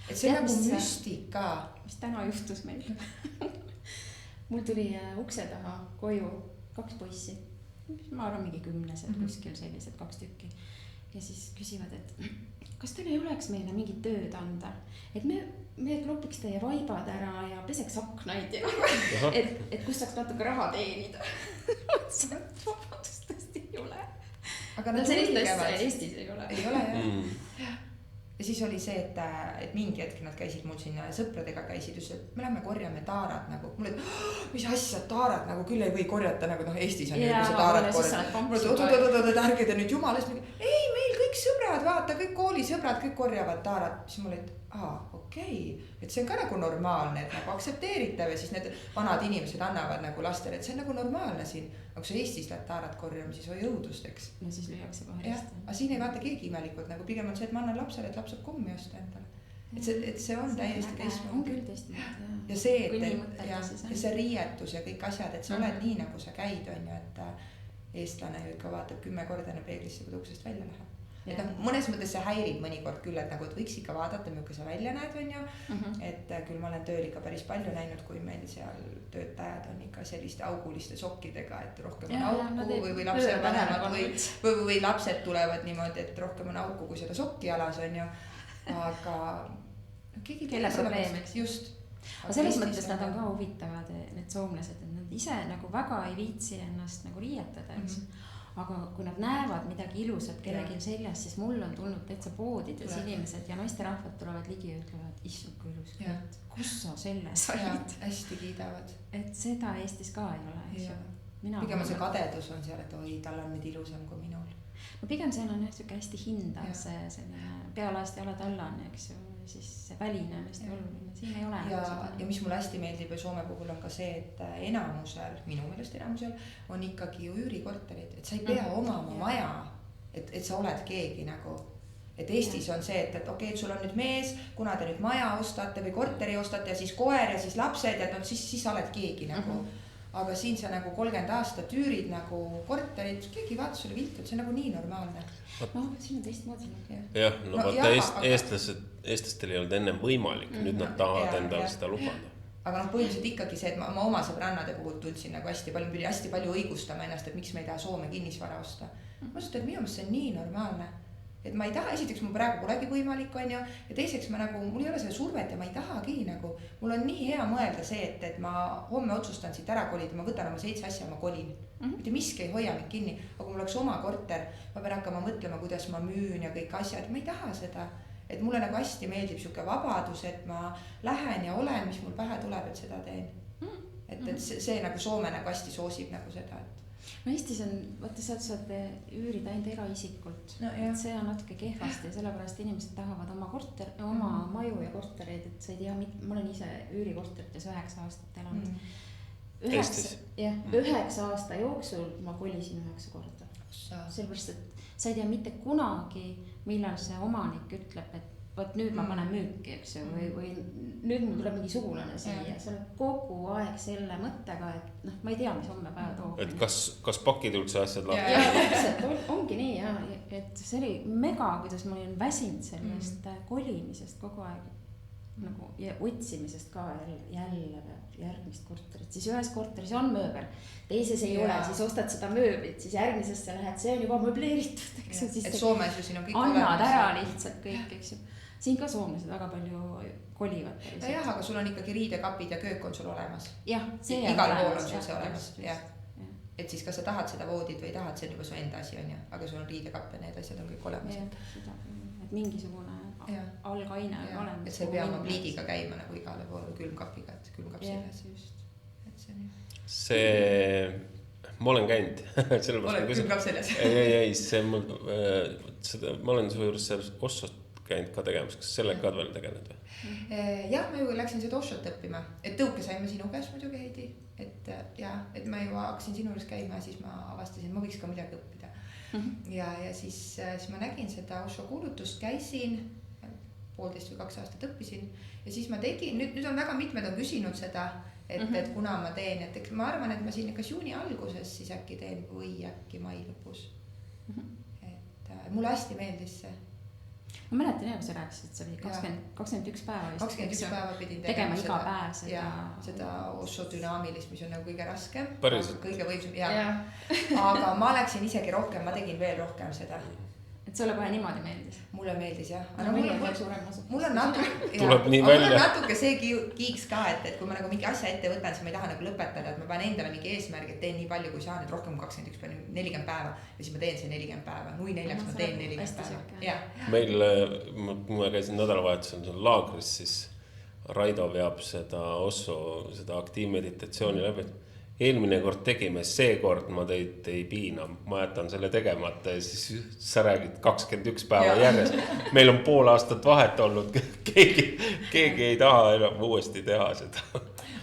Et see on nagu müstika. Mis täna juhtus meil. Mul tuli ukse taha koju 2 poissi, ma arvan mingi 10 kuskil sellised 2 tükki. Ja siis küsivad, et kas teil ei oleks meile mingit tööd anda, et me klopiks teie vaibad ära ja peseks aknaid ja et kus saaks natuke raha teenida. Vabandust, tõesti ei ole. Aga sellist asja Eestis ei ole. Ei ole, jah. Ja siis oli see, et mingi hetk nad käisid mul siin sõpradega käisid just, et me lähme korjame taarat nagu. Mul mis asja taarat nagu küll ei või korjata nagu Eestis on juba see taarat korjata. Mul ärge te nüüd jumalast. Ei, meil kõik sõbrad, vaata, kõik koolisõbrad, kõik korjavad taarat. Siis mul okei, et see on ka nagu normaalne, et nagu aktsepteeritav ja siis need vanad inimesed annavad nagu lastele, et see on nagu normaalne siin. Aga kui sa Eestis lähed taarat korjama, siis oi õudust, eks. No siis lüüakse kohe hästi. Aga siin ei vaata keegi imelikult, nagu pigem on see, et ma annan lapsele, et laps saab kommi osta endale. Et see on täiesti teistmoodi. On küll teistmoodi, jah. Ja see, ja see riietus ja kõik asjad, et sa oled nii, nagu sa käid, on ju, et eestlane ju ikka vaatab 10 korda peeglisse, kui ta uksest välja läheb. Et mõnes mõttes see häirib mõnikord küll, et nagu, et võiks ikka vaadata, milline sa välja näed, on ju. Et küll ma olen tööl ikka päris palju näinud, kui meil seal töötajad on ikka selliste auguliste sokkidega, et rohkem on auku või lapsed vanemad või lapsed tulevad niimoodi, et rohkem on auku kui seda sokki jalas, on ju. Aga keegi kelle probleem, eks. Just. Aga selles mõttes nad on ka huvitavad, need soomlased, et nad ise nagu väga ei viitsi ennast nagu riietada, eks. Aga kui nad näevad midagi ilusat kellegi seljas, siis mul on tulnud täitsa poodides inimesed ja naisterahvad tulevad ligi ja ütlevad, issand kui ilus, kus sa selle said? Hästi kiidavad. Et seda Eestis ka ei ole, eks ju. Pigem see kadedus on seal, et oi, tal on nüüd ilusam kui minul. No pigem seal on hästi hindav see pealaast jalad alla on, eks ju. Siis see väline on hästi oluline, siin ei ole. Ja mis mulle hästi meeldib ja Soome puhul on ka see, et enamusel, minu meelest enamusel on ikkagi ju üürikorterid, et sa ei pea omama maja, et sa oled keegi nagu. Et Eestis on see, et okei, et sul on nüüd mees, kuna te nüüd maja ostate või korteri ostate ja siis koer ja siis lapsed ja siis oled keegi nagu. Aga siin sa nagu 30 aastat üürid nagu korterid, keegi vaatas sulle viltu, et see on nagu nii normaalne. No, siin on teistmoodi. Jah, no vaata eestlastel ei olnud ennem võimalik, nüüd nad tahavad endale seda lubada. Aga põhimõtteliselt ikkagi see, et ma oma sõbrannade puhul tundsin nagu hästi palju õigustama ennast, et miks me ei taha Soome kinnisvara osta. Ma ütlesin, et minu meelest see on nii normaalne. et ma ei taha, esiteks mul praegu polegi võimalik, on ju, ja teiseks ma nagu, mul ei ole seda survet ja ma ei tahagi nagu, mul on nii hea mõelda see, et ma homme otsustan siit ära kolida, ma võtan oma 7 asja, ma kolin. Mitte miski ei hoia mind kinni, aga mul oleks oma korter, ma pean hakkama mõtlema, kuidas ma müün ja kõik asjad, ma ei taha seda. Et mulle nagu hästi meeldib siuke vabadus, et ma lähen ja olen, mis mul pähe tuleb, et seda teen. Et see nagu Soome nagu hästi soosib nagu seda, et no Eestis on, vaata sealt saad üürida ainult eraisikult, no, et see on natuke kehvasti ja sellepärast inimesed tahavad oma maju ja kortereid, et sa ei tea, ma olen ise üürikorterites 9 aastat elanud. 9 aasta jooksul ma kolisin 9 korda. Sellepärast, et sa ei tea mitte kunagi, millal see omanik ütleb, et võt nüüd ma panen müüki, eks ju, või nüüd mul tuleb mingi sugulane siia, sa oled kogu aeg selle mõttega, et noh, ma ei tea, mis homme päeva toob. Et kas pakid üldse asjad lahti? Ja täpselt, ongi nii ja, et see oli mega, kuidas ma olin väsinud sellest kolimisest kogu aeg nagu, ja otsimisest ka jälle järgmist korterit, siis ühes korteris on mööbel, teises ei ole, siis ostad seda mööblit, siis järgmisesse lähed, see on juba möbleeritud, eks ju, siis et Soomes ju siin on kõik annad ära lihtsalt kõik, eks ju. Siin ka soomlased väga palju kolivad. Jah, aga sul on ikkagi riidekapid ja köök on sul olemas. Jah, see igal pool on sul see olemas. Et siis kas sa tahad seda voodit või tahad, see on juba su enda asi on ja, aga sul on riidekapp ja need asjad on kõik olemas. Et mingisugune algaine on olemas. Et see ei pea oma pliidiga käima nagu igale poole külmkapiga, et külmkap selles. Et see on ju. See, ma olen käinud. Olen külmkap selles. Ei, see ma olen su juures selles Ossost käinud ka tegemas, kas sellega ka veel tegelenud või? Jah, ma ju läksin seda Oshot õppima, et tõuke saime sinu käes muidugi Heidi, et ma juba hakkasin sinu juures käima ja siis ma avastasin, et ma võiks ka midagi õppida. Ja siis ma nägin seda Osho kuulutust, käisin, 1,5 või 2 aastat õppisin ja siis ma tegin, nüüd on väga mitmed on küsinud seda, et kuna ma teen, et ma arvan, et ma siin kas juuni alguses siis äkki teen või äkki mai lõpus. Et mulle hästi meeldis see. Ma mäletan jah, kui sa rääkisid, et see oli 21 päeva. 21 päeva pidin tegema iga päev seda Osho dünaamilist, mis on nagu kõige raskem. Päriselt. Kõige võimsam, aga ma läksin isegi rohkem, ma tegin veel rohkem seda. Et sulle kohe niimoodi meeldis? Mulle meeldis jah. Mul on natuke see kiiks ka, et kui ma nagu mingi asja ette võtan, siis ma ei taha nagu lõpetada, et ma panen endale mingi eesmärgi, et teen nii palju, kui saan, et rohkem 21 päeva, 40 päeva ja siis ma teen see 40 päeva. Nui 4 ma teen 40 päeva. Meil, kui ma käisin nädalavahetusel laagris, siis Raido veab seda Osho, seda aktiivmeditatsiooni läbi. Eelmine kord tegime, seekord ma teid ei piina, ma jätan selle tegemata ja siis sa räägid 21 päeva järjest. Meil on 0,5 aastat vahet olnud, keegi ei taha enam uuesti teha seda.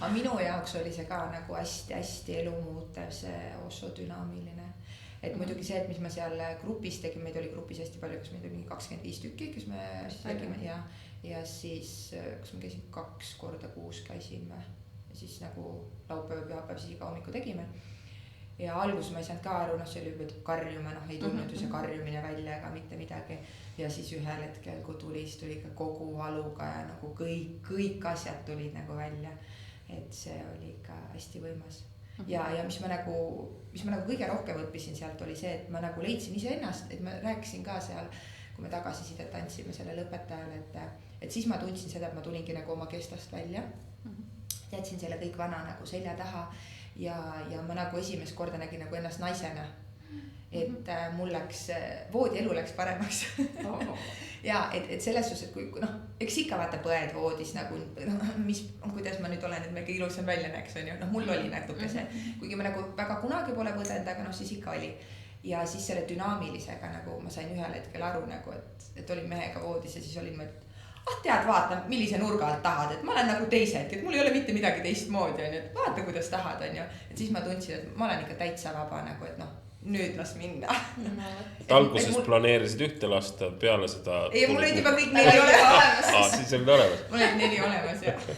Aga minu jaoks oli see ka nagu hästi elumuutev, see Osho dünaamiline. Et muidugi see, et mis ma seal grupis tegin, meid oli grupis hästi palju, kas meid oli 25 tükki, kes me siis tegime ja siis, kas ma käisin 2 korda kuus käisime. Ja siis nagu laupäev, pühapäev siis iga hommiku tegime. Ja alguses ma ei saanud ka aru, see oli juba karjuma, ei tulnud ju see karjumine välja ega mitte midagi. Ja siis ühel hetkel, kui tuli ka kogu valuga ja nagu kõik asjad tulid nagu välja. Et see oli ikka hästi võimas. Ja mis ma nagu kõige rohkem õppisin sealt oli see, et ma nagu leidsin ise ennast, et ma rääkisin ka seal, kui me tagasisidet andsime sellele õpetajale, et siis ma tundsin seda, et ma tulingi nagu oma kestast välja. Jätsin selle kõik vana nagu selja taha ja ma nagu esimest korda nägin nagu ennast naisena. Et mul läks, voodielu läks paremaks. Ja et selles suhtes, et kui eks ikka vaata põed voodis nagu, kuidas ma nüüd olen, et me kõige ilusam välja näeks, on ju, mul oli natuke see, kuigi ma nagu väga kunagi pole põdend, aga siis ikka oli. Ja siis selle dünaamilisega nagu ma sain ühel hetkel aru nagu, et olin mehega voodis ja siis olin ma, tead, vaata, millise nurga alt tahad, et ma olen nagu teisedki, et mul ei ole mitte midagi teistmoodi, on ju, et vaata, kuidas tahad, on ju. Et siis ma tundsin, et ma olen ikka täitsa vaba nagu, et nüüd las minna. Alguses planeerisid ühte lasta, peale seda... Ei, mul olid juba kõik 4 olemas. Siis olid olemas. Mul olid 4 olemas, jah.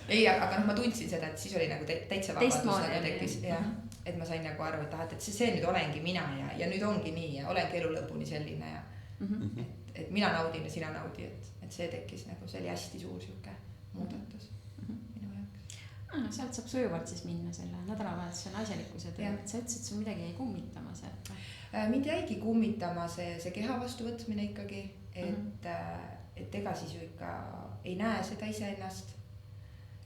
Ei, aga ma tundsin seda, et siis oli nagu täitsa vabadus nagu tekkis. Et ma sain nagu aru, et see nüüd olengi mina ja nüüd ongi nii ja olengi elu lõpuni selline ja et mina naudin ja sina naudi, et see tekkis nagu, see oli hästi suur siuke muudatus minu jaoks. Sealt saab sujuvalt siis minna selle nädalavahetuse naiselikkuse töö, et sa ütlesid, sul midagi jäi kummitama sealt. Mind jäigi kummitama see keha vastuvõtmine ikkagi, et ega siis ju ikka ei näe seda iseennast.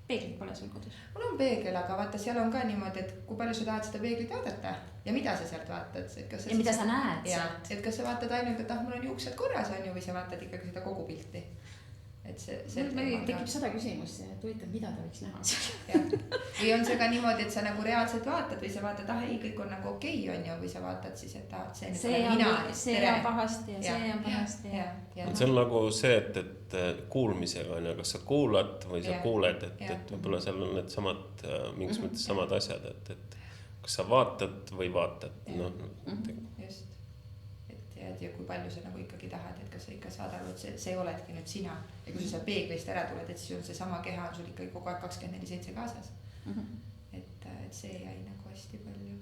Peeglit pole sul kodus? Mul on peegel, aga vaata, seal on ka niimoodi, et kui palju sa tahad seda peeglit vaadata ja mida sa sealt vaatad. Ja mida sa näed sealt? Et kas sa vaatad ainult, et mul on juuksed korras on ju, või sa vaatad ikkagi seda kogu pilti. Et see meil tekib 100 küsimust, et huvitav, mida ta võiks näha seal. Ja. Või on see ka niimoodi, et sa nagu reaalselt vaatad või sa vaatad, ei, kõik on nagu okei on ju, või sa vaatad siis, et see on pahasti ja see on pahasti. See on nagu see, et kuulmisega on ja kas sa kuulad või sa kuuled, et võib-olla seal on need samad, mingis mõttes samad asjad, et kas sa vaatad või vaatad. Just. Ja kui palju sa nagu ikkagi tahad, et kas sa ikka saad aru, et see oledki nüüd sina. Ja kui sa peeglist ära tuled, et siis on see sama keha on sul ikkagi kogu aeg 24/7 kaasas. Et see jäi nagu hästi palju.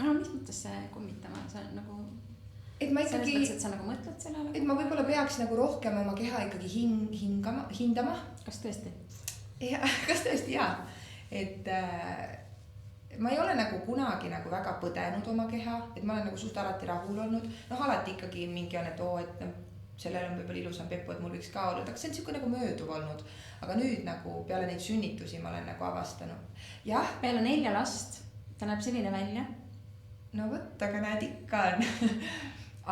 Mis mõttes see kummitama? See on nagu... Et ma ikkagi... Selles mõttes, et sa nagu mõtled sellele? Et ma võib-olla peaks nagu rohkem oma keha ikkagi hindama. Kas tõesti? Kas tõesti, jaa. Et... ma ei ole nagu kunagi nagu väga põdenud oma keha, et ma olen nagu suht alati rahul olnud. Alati ikkagi mingi on, et sellel on võib-olla ilusam pepu, et mul võiks ka olla, aga see on siuke nagu mööduv olnud. Aga nüüd nagu peale neid sünnitusi ma olen nagu avastanud. Jah. Meil on 4 last, ta näeb selline välja. No võt, aga näed ikka on.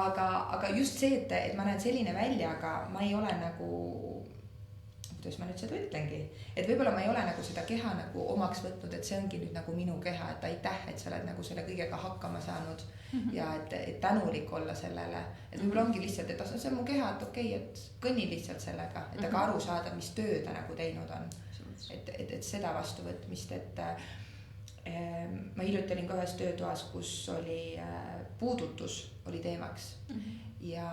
aga just see, et ma näen selline välja, aga ma ei ole nagu... kuidas ma nüüd seda ütlengi, et võib-olla ma ei ole nagu seda keha nagu omaks võtnud, et see ongi nüüd nagu minu keha, et aitäh, et sa oled nagu selle kõigega hakkama saanud ja et tänulik olla sellele, et võib-olla ongi lihtsalt, et see on mu keha, et okei, et kõnni lihtsalt sellega, et aga aru saada, mis töö ta nagu teinud on, et seda vastuvõtmist, et ma hiljuti olin ka ühes töötoas, kus oli puudutus oli teemaks ja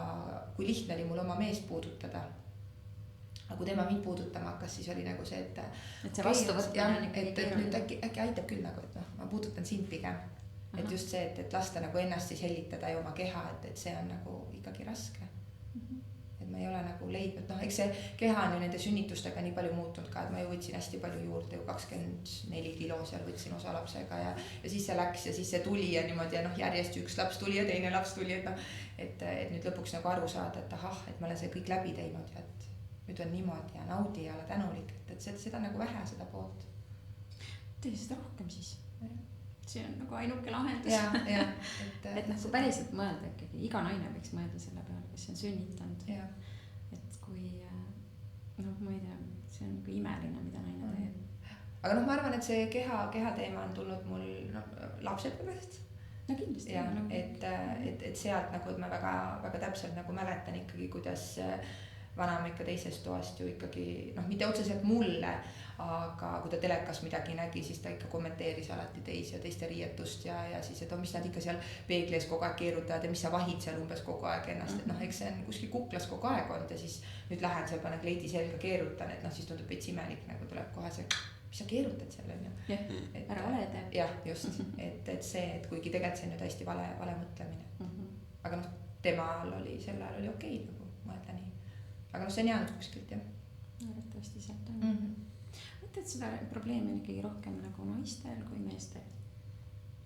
kui lihtne oli mul oma meest puudutada. Aga kui tema mind puudutama hakkas, siis oli nagu see, et see vastuvõtmine on ikkagi keeruline. Nüüd äkki aitab küll nagu, et ma puudutan sind pigem. Et just see, et lasta nagu ennast siis hellitada ja oma keha, et see on nagu ikkagi raske. Et ma ei ole nagu leidnud, eks see keha on ju nende sünnitustega nii palju muutunud ka, et ma ju võtsin hästi palju juurde, 24 kilo seal võtsin osa lapsega ja siis see läks ja siis see tuli ja niimoodi ja järjest üks laps tuli ja teine laps tuli, et nüüd lõpuks nagu aru saada, et et ma olen see kõik läbi teinud ja et nüüd on niimoodi ja naudi ja ole tänulik, et seda nagu vähe seda poolt. Tee seda rohkem siis. See on nagu ainuke lahendus. Ja, et kui päriselt mõelda ikkagi, iga naine võiks mõelda selle peale, kes on sünnitanud. Et kui, ma ei tea, see on nagu imeline, mida naine teeb. Aga ma arvan, et see keha teema on tulnud mul lapsepõlvest. No kindlasti. Ja, et sealt nagu, et ma väga, väga täpselt nagu mäletan ikkagi, kuidas vanaema ikka teisest toast ju ikkagi, mitte otseselt mulle, aga kui ta telekas midagi nägi, siis ta ikka kommenteeris alati teiste riietust ja siis, et mis nad ikka seal peeglis kogu aeg keerutavad ja mis sa vahid seal umbes kogu aeg ennast, et eks see on kuskil kuklas kogu aeg olnud ja siis nüüd lähen seal, panen kleidi selga, keerutan, et siis tundub veits imelik, nagu tuleb kohe see, mis sa keerutad seal on ju. Ära ole teeb. Jah, just, et see, et kuigi tegelikult see on nüüd hästi vale mõtlemine. Aga temal oli, sel ajal oli okei nagu mõelda nii. Aga see on jäänud kuskilt, jah. Arvatavasti sealt on. Mõtled, et seda probleemi on ikkagi rohkem nagu naistel kui meestel?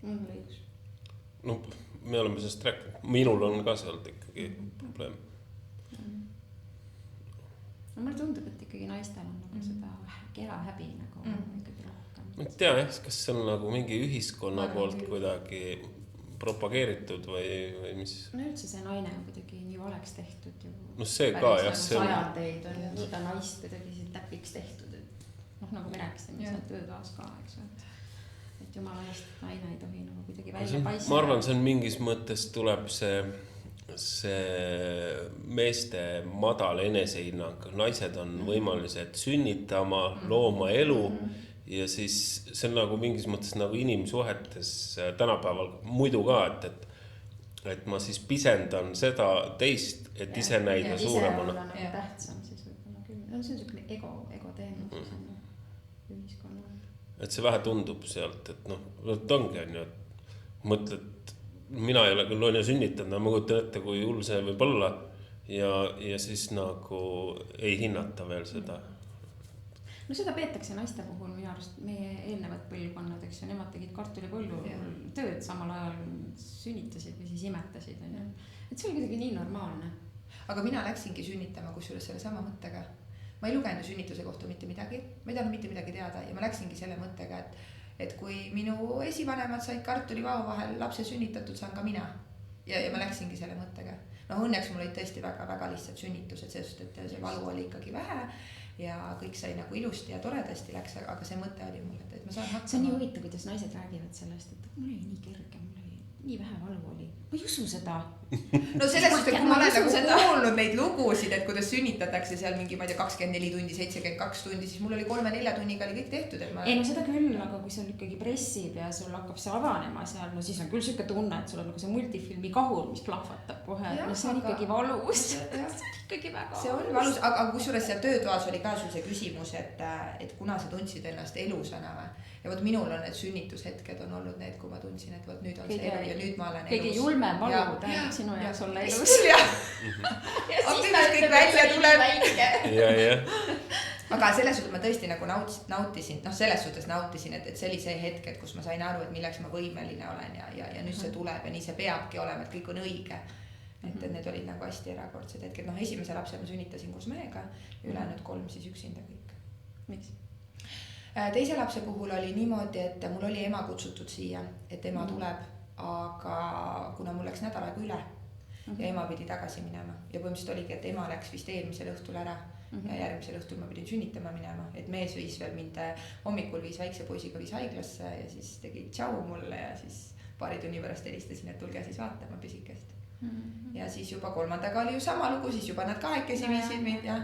Mul õigus. Me oleme sellest rääkinud. Minul on ka sealt ikkagi probleem. Mulle tundub, et ikkagi naistel on nagu seda kera häbi nagu ikkagi rohkem. Ma ei tea, kas see on nagu mingi ühiskonna poolt kuidagi propageeritud või mis? Üldse see naine on kuidagi nii valeks tehtud ju. See ka, jah. Sajandeid on ju seda naist kuidagi täpiks tehtud. Nagu me rääkisime seal töötoas ka, eks. Et jumala eest naine ei tohi nagu kuidagi välja paista. Ma arvan, see on mingis mõttes tuleb see meeste madal enesehinnang. Naised on võimalised sünnitama, looma elu ja siis see on nagu mingis mõttes nagu inimsuhetes tänapäeval muidu ka, et ma siis pisendan seda teist, et ise näida suuremana. Ise olla nagu tähtsam siis võib-olla küll. See on selline ego teema ühiskonna. Et see vähe tundub sealt, et ongi on ju, et mõtled, mina ei ole küll on ju sünnitanud, ma kujutan ette, kui hull see võib olla ja siis nagu ei hinnata veel seda. no seda peetakse naiste puhul minu arust meie eelnevad põlvkonnad, eks ju, nemad tegid kartulipõllu tööd samal ajal sünnitasid või siis imetasid, on ju. Et see oli kuidagi nii normaalne. Aga mina läksingi sünnitama kusjuures selle sama mõttega. Ma ei lugenud sünnituse kohta mitte midagi, ma ei tahtnud mitte midagi teada ja ma läksingi selle mõttega, et kui minu esivanemad said kartulivao vahel lapse sünnitatud, saan ka mina. Ja ma läksingi selle mõttega. No õnneks mul olid tõesti väga-väga lihtsad sünnitused, sest et see valu oli ikkagi vähe ja kõik sai nagu ilusti ja toredasti läks, aga see mõte oli mul, et ma saan hakkama. See on nii huvitav, kuidas naised räägivad sellest, et mul oli nii kerge, mul oli nii vähe valu oli. Ma ei usu seda. No selles suhtes, kui ma olen nagu kuulnud neid lugusid, et kuidas sünnitatakse seal mingi, ma ei tea, 24 tundi, 72 tundi, siis mul oli 3-4 tunniga oli kõik tehtud, et ma... Ei, no seda küll, aga kui sul ikkagi pressib ja sul hakkab see avanema seal, no siis on küll siuke tunne, et sul on nagu see multifilmi kahur, mis plahvatab kohe, no see on ikkagi valus. See on ikkagi väga valus. See on valus, aga kusjuures seal töötoas oli ka sul see küsimus, et kuna sa tundsid ennast elusana või? Ja võt minul on need sünnitushetked on olnud need, kui ma tundsin, et võt nüüd on see elu ja nüüd ma olen elus. Kõige julmem valu tähendab sinu jaoks olla elus. Ja siis ta kõik välja tuleb. Aga selles suhtes ma tõesti nagu nautisin, selles suhtes nautisin, et see oli see hetk, et kus ma sain aru, et milleks ma võimeline olen ja nüüd see tuleb ja nii see peabki olema, et kõik on õige. Et need olid nagu hästi erakordsed hetked. Esimese lapse ma sünnitasin koos mehega ja ülejäänud 3 siis üksinda kõik. Miks? Teise lapse puhul oli niimoodi, et mul oli ema kutsutud siia, et ema tuleb, aga kuna mul läks nädal aega üle ja ema pidi tagasi minema ja põhimõtteliselt oligi, et ema läks vist eelmisel õhtul ära ja järgmisel õhtul ma pidin sünnitama minema, et mees viis veel mind hommikul viis väikse poisiga viis haiglasse ja siis tegi tšau mulle ja siis paari tunni pärast helistasin, et tulge siis vaatama pisikest. Ja siis juba 3. oli ju sama lugu, siis juba nad kahekesi viisid mind ja...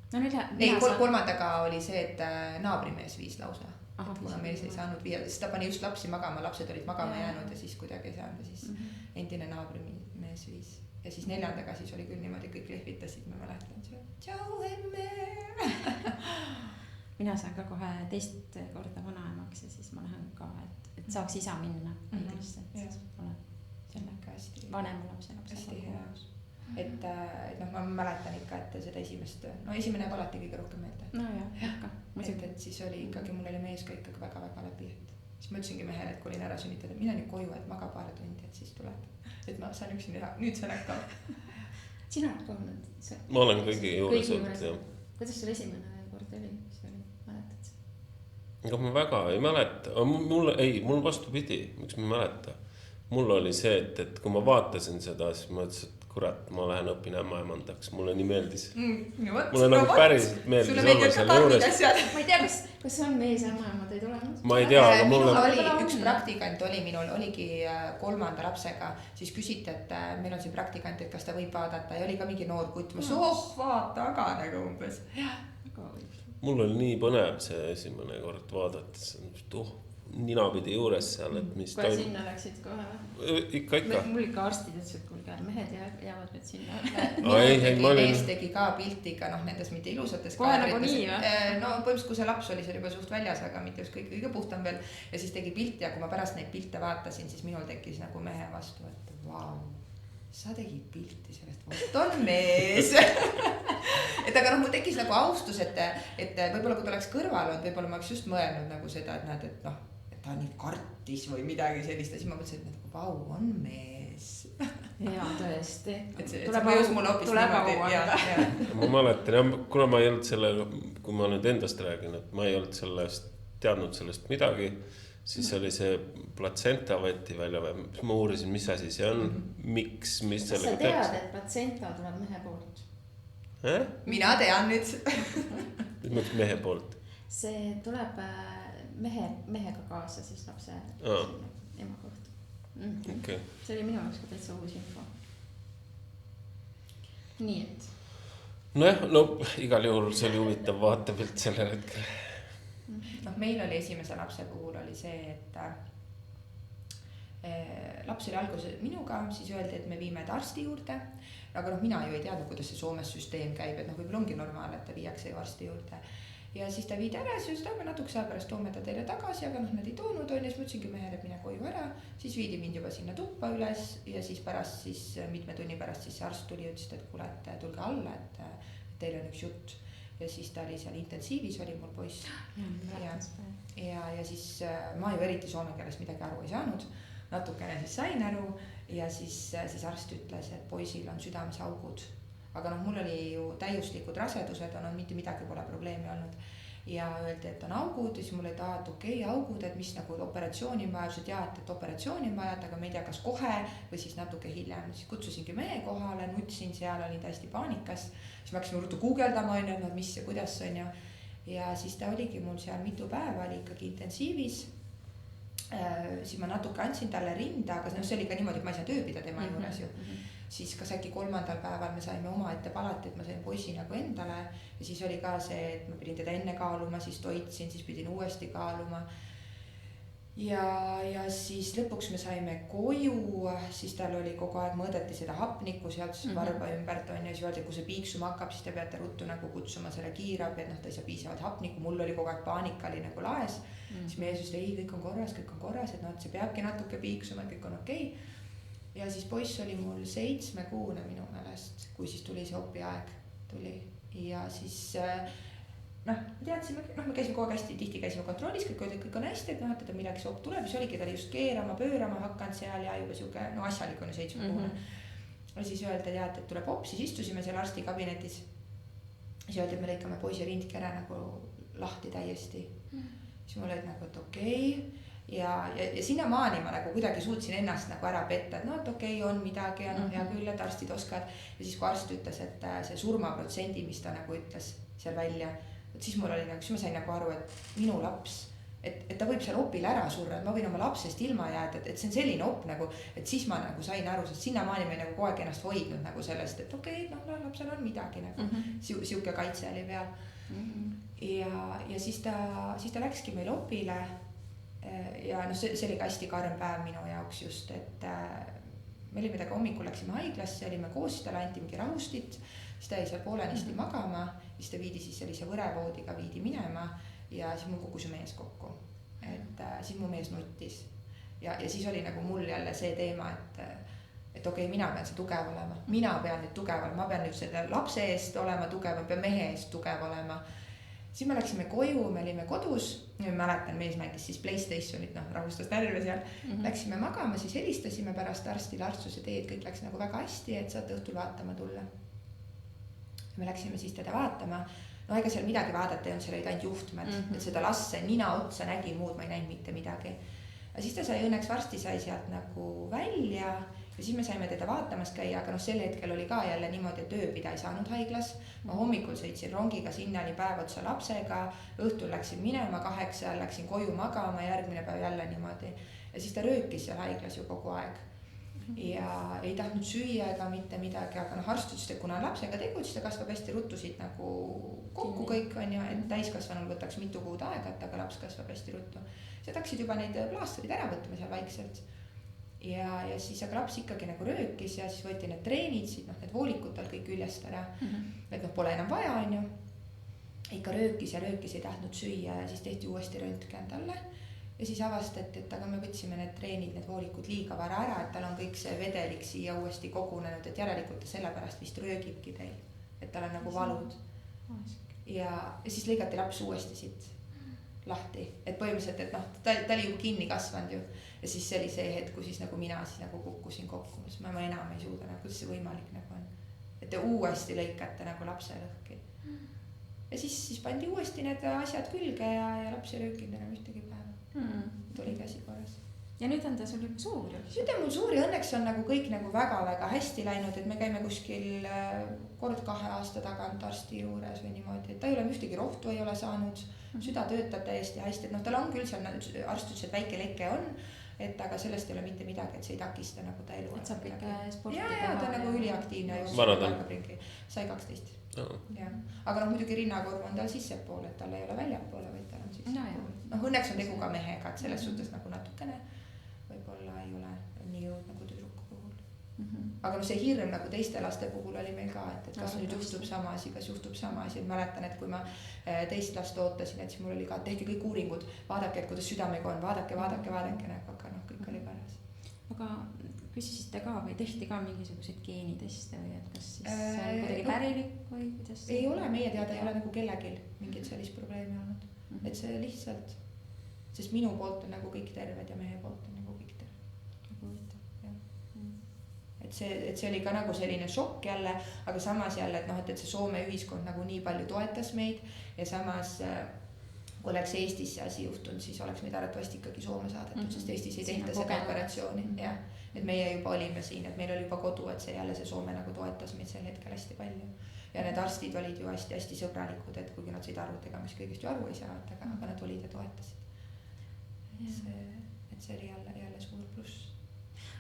No, ei, 3. oli see, et naabrimees viis lausa. Et kuna mees ei saanud viia, siis ta pani just lapsi magama, lapsed olid magama jäänud ja siis kuidagi ei saanud ja siis endine naabrimees viis. Ja siis 4. siis oli küll niimoodi, kõik lehvitasid, ma mäletan see. Tšau, emme! Mina saan ka kohe teist korda vanaemaks ja siis ma lähen ka, et saaks isa minna õiglasse, et siis olen selle vanema lapse koos. Et ma mäletan ikka, et seda esimene jääb alati kõige rohkem meelde. No jah, ikka. Et siis oli ikkagi, mul oli mees ka ikkagi väga-väga läbi, et siis ma ütlesingi mehele, et kui olin ära sünnitada, mina nüüd koju, et maga paar tundi, et siis tuleb. Et ma saan üksi teha, nüüd see näkka. Sina oled ka olnud? Ma olen kõigi juures olnud, jah. Kuidas sul esimene kord oli? Mis oli? Mäletad sa? Aga ma väga ei mäleta. Mul vastupidi, miks ma ei mäleta. Mul oli see, et kui ma vaatasin seda, siis ma ütlesin, et kurat, ma lähen õpin ämmaemandaks. Mulle nii meeldis. Mulle nagu päriselt meeldis olla selle juures. Ma ei tea, kas on mees ämmaemandaid olemas? Ma ei tea, aga mulle... Üks praktikant oli minul, oligi 3. lapsega, siis küsiti, et meil on siin praktikant, et kas ta võib vaadata ja oli ka mingi noor kutt. Ma vaata aga nagu umbes. Mul oli nii põnev see esimene kord vaadates. Ninapidi juures seal, et mis kohe toimub. Sinna läksid kohe? Ikka. Mul ikka arstid ütles, et kuulge, mehed jäävad nüüd sinna. Mees tegi ka piltiga, nendes mitte ilusates kohe nagu nii või? No põhimõtteliselt, kui see laps oli seal juba suht väljas, aga mitte just kõige puhtam veel. Ja siis tegi pilti ja kui ma pärast neid pilte vaatasin, siis minul tekkis nagu mehe vastu, et vau, sa tegid pilti sellest, vot on mees. Et aga mul tekkis nagu austus, et võib-olla kui ta oleks kõrval olnud, võib-olla ma oleks just mõelnud nagu seda, et näed, et ta nii kartis või midagi sellist ja siis ma mõtlesin, et vau, on mees. Jaa, tõesti. See mõjus mulle hoopis niimoodi. Ma mäletan, kuna ma ei olnud selle, kui ma nüüd endast räägin, et ma ei olnud teadnud sellest midagi, siis oli see platsenta võeti välja või ma uurisin, mis asi see on, miks, mis sellega teeks. Kas sa tead, et platsenta tuleb mehe poolt? Mina tean nüüd. Mis mõttes mehe poolt? See tuleb mehega kaasa siis lapse ema kohta. Okay. See oli minu jaoks ka täitsa uus info. Nii et. No igal juhul see oli huvitav vaatepilt sellel hetkel. Meil oli esimese lapse puhul oli see, et laps oli alguses minuga, siis öeldi, et me viime ta arsti juurde. Aga mina ju ei teadnud, kuidas see Soomes süsteem käib, et võib-olla ongi normaal, et ta viiakse ju arsti juurde. Ja siis ta viidi ära, siis ta natuke saa pärast toome ta teile tagasi, aga nad ei toonud on ja siis mõtlesingi mehele, et mine koju ära. Siis viidi mind juba sinna tuppa üles ja siis pärast, mitme tunni pärast siis see arst tuli ja ütles, et kuule, et tulge alla, et teil on üks jutt. ja siis ta oli seal intensiivis, oli mul poiss. Ja siis ma ju eriti soome keeles midagi aru ei saanud, natukene siis sain aru ja siis arst ütles, et poisil on südames augud. Aga noh, mul oli ju täiuslikud rasedused olnud, mitte midagi pole probleemi olnud. Ja öeldi, et on augud ja siis mulle et okei, augud, et mis nagu operatsiooni on vaja, et operatsiooni on vaja, aga ma ei tea, kas kohe või siis natuke hiljem. Siis kutsusingi mehe kohale, nutsin seal, olin täiesti paanikas. Siis ma hakkasin ruttu guugeldama, et mis ja kuidas on ja siis ta oligi mul seal mitu päeva, oli ikkagi intensiivis. Siis ma natuke andsin talle rinda, aga see oli ka niimoodi, et ma ei saa tööbida tema juures ju. Siis kas äkki 3. päeval me saime omaette palati, et ma sain poisi nagu endale ja siis oli ka see, et ma pidin teda enne kaaluma, siis toitsin, siis pidin uuesti kaaluma. Ja siis lõpuks me saime koju, siis tal oli kogu aeg mõõdeti seda hapnikku sealt varba ümbert on ja siis öeldi, kui see piiksuma hakkab, siis te peate ruttu nagu kutsuma selle kiirabi, et ta ei saa piisavalt hapnikku, mul oli kogu aeg paanika oli nagu laes. Siis meie just ei, kõik on korras, et see peabki natuke piiksuma, kõik on okei. Ja siis poiss oli mul 7-kuune minu meelest, kui siis tuli see opi aeg tuli ja siis teadsime, me käisime kogu aeg hästi tihti käisime kontrollis, kõik on hästi, et teda millegi see op tuleb, siis oligi ta oli just keerama, pöörama hakanud seal ja juba siuke, asjalik on ju 7-kuune. Ja siis öeldi, et tuleb op, siis istusime seal arsti kabinetis. Siis öeldi, et me lõikame poisi rindkere nagu lahti täiesti. Siis mul olid nagu, et okei. Ja sinnamaani ma nagu kuidagi suutsin ennast nagu ära petta, et okei, on midagi ja hea küll, et arstid oskavad. Ja siis kui arst ütles, et see surmaprotsendi, mis ta nagu ütles seal välja, et siis mul oli nagu, siis ma sain nagu aru, et minu laps, et ta võib seal opil ära surra, et ma võin oma lapsest ilma jääda, et see on selline op nagu, et siis ma nagu sain aru, sest sinnamaani ma ei nagu kogu aeg ennast hoidnud nagu sellest, et okei, lapsel on midagi nagu, siuke kaitse oli peal. Ja siis ta läkski meil opile. Ja see oli ka hästi karm päev minu jaoks just, et me olime temaga hommikul läksime haiglasse, olime koos, siis talle anti mingi rahustit, siis ta jäi seal poolenisti magama, siis ta viidi siis sellise võrevoodiga viidi minema ja siis mul kukkus ju mees kokku, et siis mu mees nuttis ja siis oli nagu mul jälle see teema, et okei, mina pean see tugev olema, mina pean nüüd tugev olema, ma pean nüüd selle lapse eest olema tugev, ma pean mehe eest tugev olema. Siis me läksime koju, me olime kodus, mäletan, mees mängis siis PlayStationit, rahustas närve seal. Läksime magama, siis helistasime pärast arstile, arstsuse teed, kõik läks nagu väga hästi, et saate õhtul vaatama tulla. Me läksime siis teda vaatama, ega seal midagi vaadata ei olnud, seal olid ainult juhtmed, et seda lasse nina otsa nägin, muud ma ei näinud mitte midagi. Ja siis ta sai õnneks varsti sai sealt nagu välja ja siis me saime teda vaatamas käia, aga sel hetkel oli ka jälle niimoodi, et ööbida ei saanud haiglas. Ma hommikul sõitsin rongiga, sinna oli päev otsa lapsega, õhtul läksin minema 8, läksin koju magama, järgmine päev jälle niimoodi. Ja siis ta röökis seal haiglas ju kogu aeg. Ja ei tahtnud süüa ega mitte midagi, aga arst ütles, et kuna lapsega tegu, siis ta kasvab hästi ruttusid nagu kokku kõik on ju, et täiskasvanul võtaks mitu kuud aega, et aga laps kasvab hästi ruttu. Siis hakkasid juba neid plaasterid ära võtma seal vaikselt. Ja siis aga laps ikkagi nagu röökis ja siis võeti need treenid, siis need voolikud tal kõik üljest ära, et pole enam vaja on ju. Ikka röökis ja röökis ei tahtnud süüa ja siis tehti uuesti röntgen talle. Ja siis avastati, et aga me võtsime need treenid, need voolikud liiga vara ära, et tal on kõik see vedelik siia uuesti kogunenud, et järelikult ta sellepärast vist röögibki teil, et tal on nagu valud. Ja siis lõigati laps uuesti siit lahti, et põhimõtteliselt, et ta oli juba kinni kasvanud ju. Ja siis see oli see hetk, kui siis nagu mina siis nagu kukkusin kokku, siis ma enam ei suuda, kuidas see võimalik nagu on. Et te uuesti lõikate nagu lapse lõhki. Ja siis pandi uuesti need asjad külge ja laps ei röökinud enam ühtegi päeva. Tuli käsi korras. Ja nüüd on ta sul juba suur? Nüüd on mul suur ja õnneks on nagu kõik nagu väga-väga hästi läinud, et me käime kuskil kord 2 aasta tagant arsti juures või niimoodi, et ta ei ole ühtegi rohtu ei ole saanud, süda töötab täiesti hästi, et tal on küll seal arst ütles, et väike leke on, et aga sellest ei ole mitte midagi, et see ei takista nagu ta elu. Et saab kõike sporti teha. Ja ta on nagu üliaktiivne. Sai 12. Ja. Aga muidugi rinnakorv on tal sissepool, et tal ei ole väljapoole, vaid tal on sissepool. Õnneks on tegu ka mehega, et selles suhtes nagu natukene võib-olla ei ole nii jõud nagu tüdruku puhul. Aga see hirm nagu teiste laste puhul oli meil ka, et kas nüüd juhtub sama asi, et mäletan, et kui ma teist last ootasin, et siis mul oli ka, tehke kõik uuringud, vaadake, et kuidas südamega on, vaadake, aga kõik oli korras. Aga küsisite ka või tehti ka mingisuguseid geeniteste või et kas siis see on kuidagi pärilik või kuidas? Ei ole, meie teada ei ole nagu kellelgi mingit sellist probleemi olnud. Et see lihtsalt, sest minu poolt on nagu kõik terved ja meie poolt on nagu kõik terved. Et see oli ka nagu selline šokk jälle, aga samas jälle, et noh, et see Soome ühiskond nagu nii palju toetas meid ja samas kui oleks Eestis see asi juhtunud, siis oleks meid arvatavasti ikkagi Soome saadetud, sest Eestis ei tehta seda operatsiooni. Ja, et meie juba olime siin, et meil oli juba kodu, et see jälle see Soome nagu toetas meid sel hetkel hästi palju. Ja need arstid olid ju hästi sõbralikud, et kuigi nad said aru, et ega mis kõigest ju aru ei saa, aga nad olid ja toetasid. Et see oli jälle suur pluss.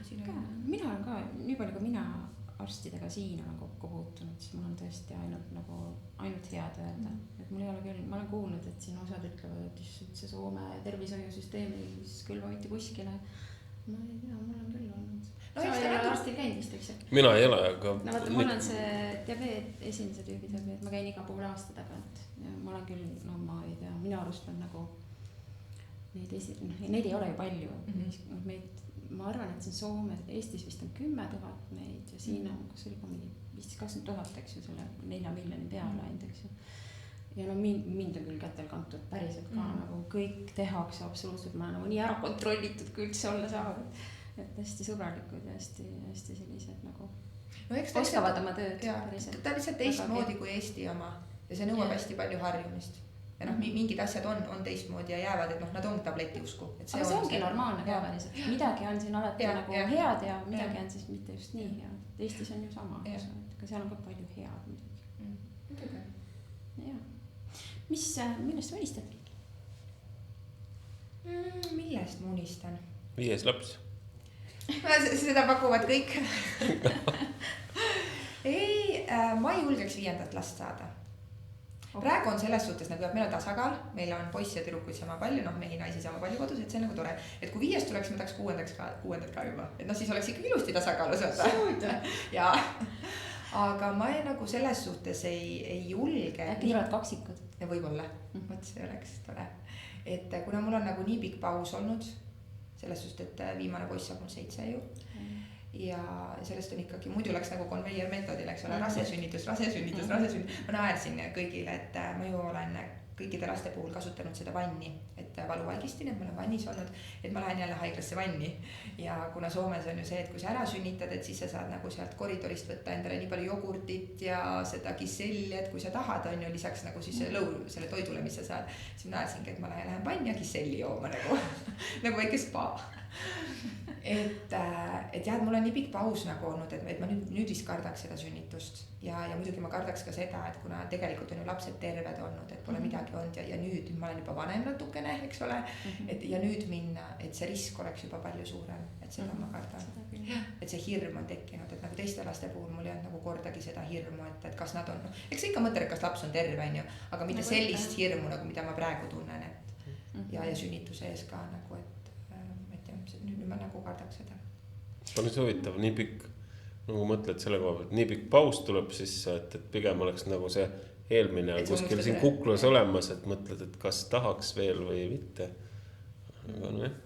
Mina olen ka, nii palju kui mina arstidega siin olen kokku puutunud, siis mul on tõesti ainult head öelda. Et mul ei ole küll, ma olen kuulnud, et siin osad ütlevad, et see Soome tervishoiusüsteemi kõlba mitte kuskile. Ma ei tea, mul on küll olnud. Sa ei ole arstil käinud vist, eks? Mina ei ole, aga... No vaata, mul on see diabeet, esimese tüübi diabeet, ma käin iga poole aasta tagant. Ja ma olen küll, no ma ei tea, minu arust on nagu neid ei ole ju palju. Ma arvan, et see Soome, Eestis vist on 10 000 neid ja siin on, kas oli ka mingi 15-20 000, eks ju, selle 4 miljoni peale ainult, eks ju. Ja no mind on küll kätel kantud päriselt ka nagu kõik tehakse absoluutselt, ma olen nagu nii ära kontrollitud, kui üldse olla saab, et hästi sõbralikud ja hästi sellised nagu oskavad oma tööd päriselt. Ta on lihtsalt teistmoodi kui Eesti oma ja see nõuab hästi palju harjumist. Ja noh, mingid asjad on teistmoodi ja jäävad, et noh, nad on tableti usku. Aga see ongi normaalne ka päriselt. Midagi on siin alati nagu head ja midagi on siis mitte just nii head. Eestis on ju sama, aga seal on ka palju head muidugi. Millest sa unistad? Millest ma unistan? 5 laps. Seda pakuvad kõik. Ei, ma ei julgeks 5. last saada. Praegu on selles suhtes nagu, et meil on tasakaal, meil on poissi ja tüdrukuid sama palju, noh, mehi naisi sama palju kodus, et see on nagu tore. Et kui 5 tuleks, ma tahaks 6. ka juba. Et noh, siis oleks ikka ilusti tasakaalus. Ja, aga ma nagu selles suhtes ei julge. Äkki tulevad kaksikud? Ja võib-olla, mõt see oleks tore. Et kuna mul on nagu nii pikk paus olnud, selles suhtes, et viimane poiss saab mul 7 ju. Ja sellest on ikkagi, muidu läks nagu konveier meetodil, eks ole, rasesünnitus. Ma naersin kõigile, et ma ju olen kõikide laste puhul kasutanud seda vanni, et valuvaigistin, et ma olen vannis olnud, et ma lähen jälle haiglasse vanni. Ja kuna Soomes on ju see, et kui sa ära sünnitad, et siis sa saad nagu sealt koridorist võtta endale nii palju jogurtit ja seda kiselli, et kui sa tahad, on ju lisaks nagu siis selle toidule, mis sa saad, siis ma naersingi, et ma lähen vanni ja kiselli jooma nagu väike spa. Et jah, mul on nii pikk paus nagu olnud, et ma nüüd vist kardaks seda sünnitust ja muidugi ma kardaks ka seda, et kuna tegelikult on ju lapsed terved olnud, et pole midagi olnud ja nüüd ma olen juba vanem natukene, eks ole, et ja nüüd minna, et see risk oleks juba palju suurem, et seda ma kardan. Et see hirm on tekkinud, et nagu teiste laste puhul mul ei olnud nagu kordagi seda hirmu, et kas nad on, eks ikka mõtled, kas laps on terve, on ju, aga mitte sellist hirmu, nagu mida ma praegu tunnen, et ja sünnituse ees ka nagu, et nüüd ma nagu kardaks seda. On see huvitav, nii pikk, nagu mõtled selle koha pealt, nii pikk paus tuleb sisse, et pigem oleks nagu see eelmine on kuskil siin kuklas olemas, et mõtled, et kas tahaks veel või mitte. Aga noh.